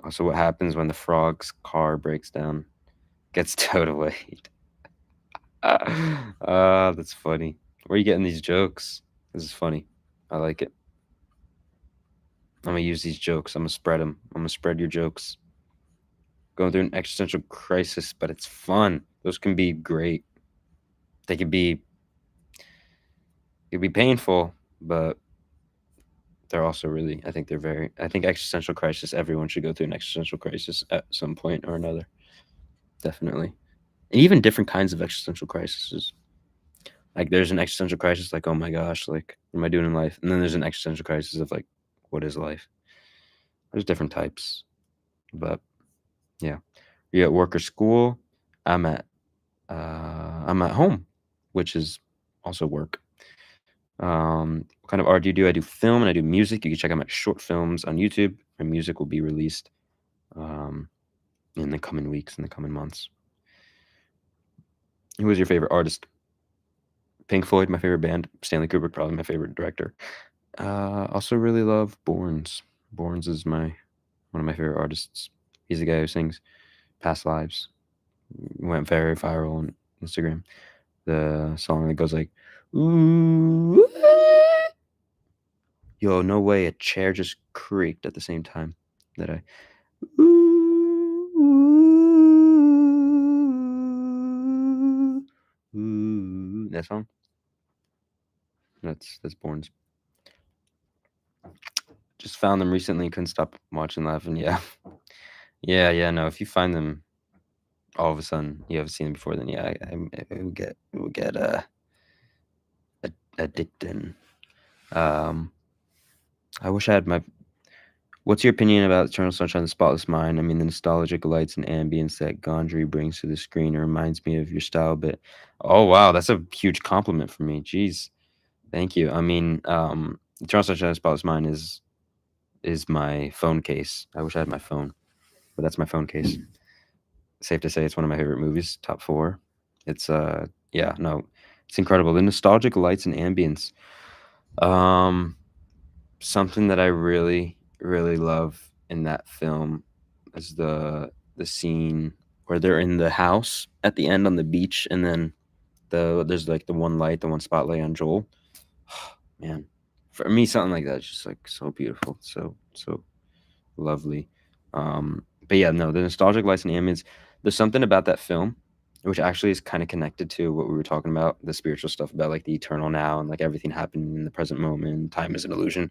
S1: Also, what happens when the frog's car breaks down? Gets towed away. That's funny. Where are you getting these jokes? This is funny. I like it. I'm gonna use these jokes. I'm gonna spread them. I'm gonna spread your jokes. Going through an existential crisis, but it's fun. Those can be great. They could be painful, but they're also really, I think existential crisis, everyone should go through an existential crisis at some point or another. Definitely. And even different kinds of existential crises. Like there's an existential crisis like, oh my gosh, like what am I doing in life? And then there's an existential crisis of like, what is life? There's different types. But yeah. You at work or school? I'm at home, which is also work. What kind of art do you do? I do film and I do music. You can check out my short films on YouTube. My music will be released in the coming weeks, in the coming months. Who is your favorite artist? Pink Floyd, my favorite band. Stanley Kubrick, probably my favorite director. Also really love Borns. Borns is one of my favorite artists. He's the guy who sings Past Lives. Went very viral on Instagram. The song that goes like, ooh, yo, no way, a chair just creaked at the same time that I, ooh, that song. That's Borns. Just found them recently, couldn't stop watching, laughing. Yeah. Yeah, no, if you find them all of a sudden you haven't seen them before, then yeah, it would get addicting. I wish I had my. What's your opinion about Eternal Sunshine of the Spotless Mind? I mean, the nostalgic lights and ambience that Gondry brings to the screen. It reminds me of your style a bit. Oh wow, that's a huge compliment for me. Jeez, thank you. I mean, Eternal Sunshine of the Spotless Mind is my phone case. I wish I had my phone, but that's my phone case. Safe to say it's one of my favorite movies, top 4. It's it's incredible. The nostalgic lights and ambience. Something that I really, really love in that film is the scene where they're in the house at the end on the beach, and then there's like the one spotlight on Joel. Man, for me, something like that is just like so beautiful, so lovely. But yeah, no, the nostalgic lights and ambience. There's something about that film, which actually is kind of connected to what we were talking about, the spiritual stuff about like the eternal now and like everything happening in the present moment. Time is an illusion.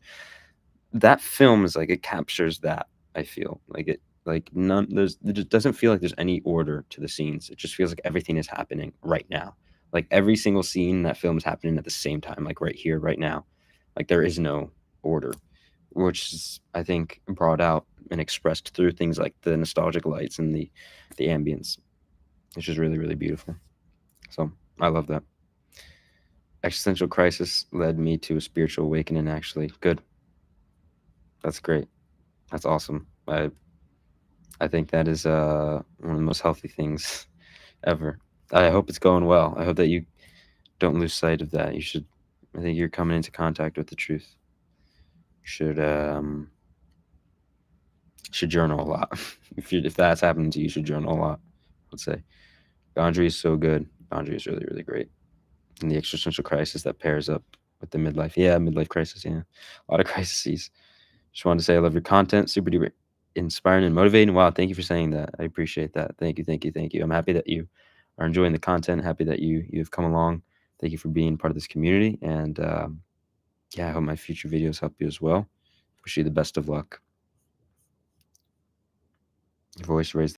S1: That film is like it captures that. I feel like it like none there's it just doesn't feel like there's any order to the scenes. It just feels like everything is happening right now. Like every single scene in that film is happening at the same time, like right here, right now. Like there is no order, which is I think brought out and expressed through things like the nostalgic lights and the ambience, which is really, really beautiful. So I love that. Existential crisis led me to a spiritual awakening. Actually, good. That's great. That's awesome. I think that is one of the most healthy things ever. I hope it's going well. I hope that you don't lose sight of that. You should. I think you're coming into contact with the truth. You should journal a lot. If that's happening to you, you should journal a lot. I'd say Gondry is so good. Gondry is really, really great. And the existential crisis that pairs up with the midlife crisis. Yeah, a lot of crises. Just wanted to say I love your content. Super duper inspiring and motivating. Wow, thank you for saying that. I appreciate that. Thank you. I'm happy that you are enjoying the content. Happy that you've come along. Thank you for being part of this community. And I hope my future videos help you as well. Wish you the best of luck. Your voice raised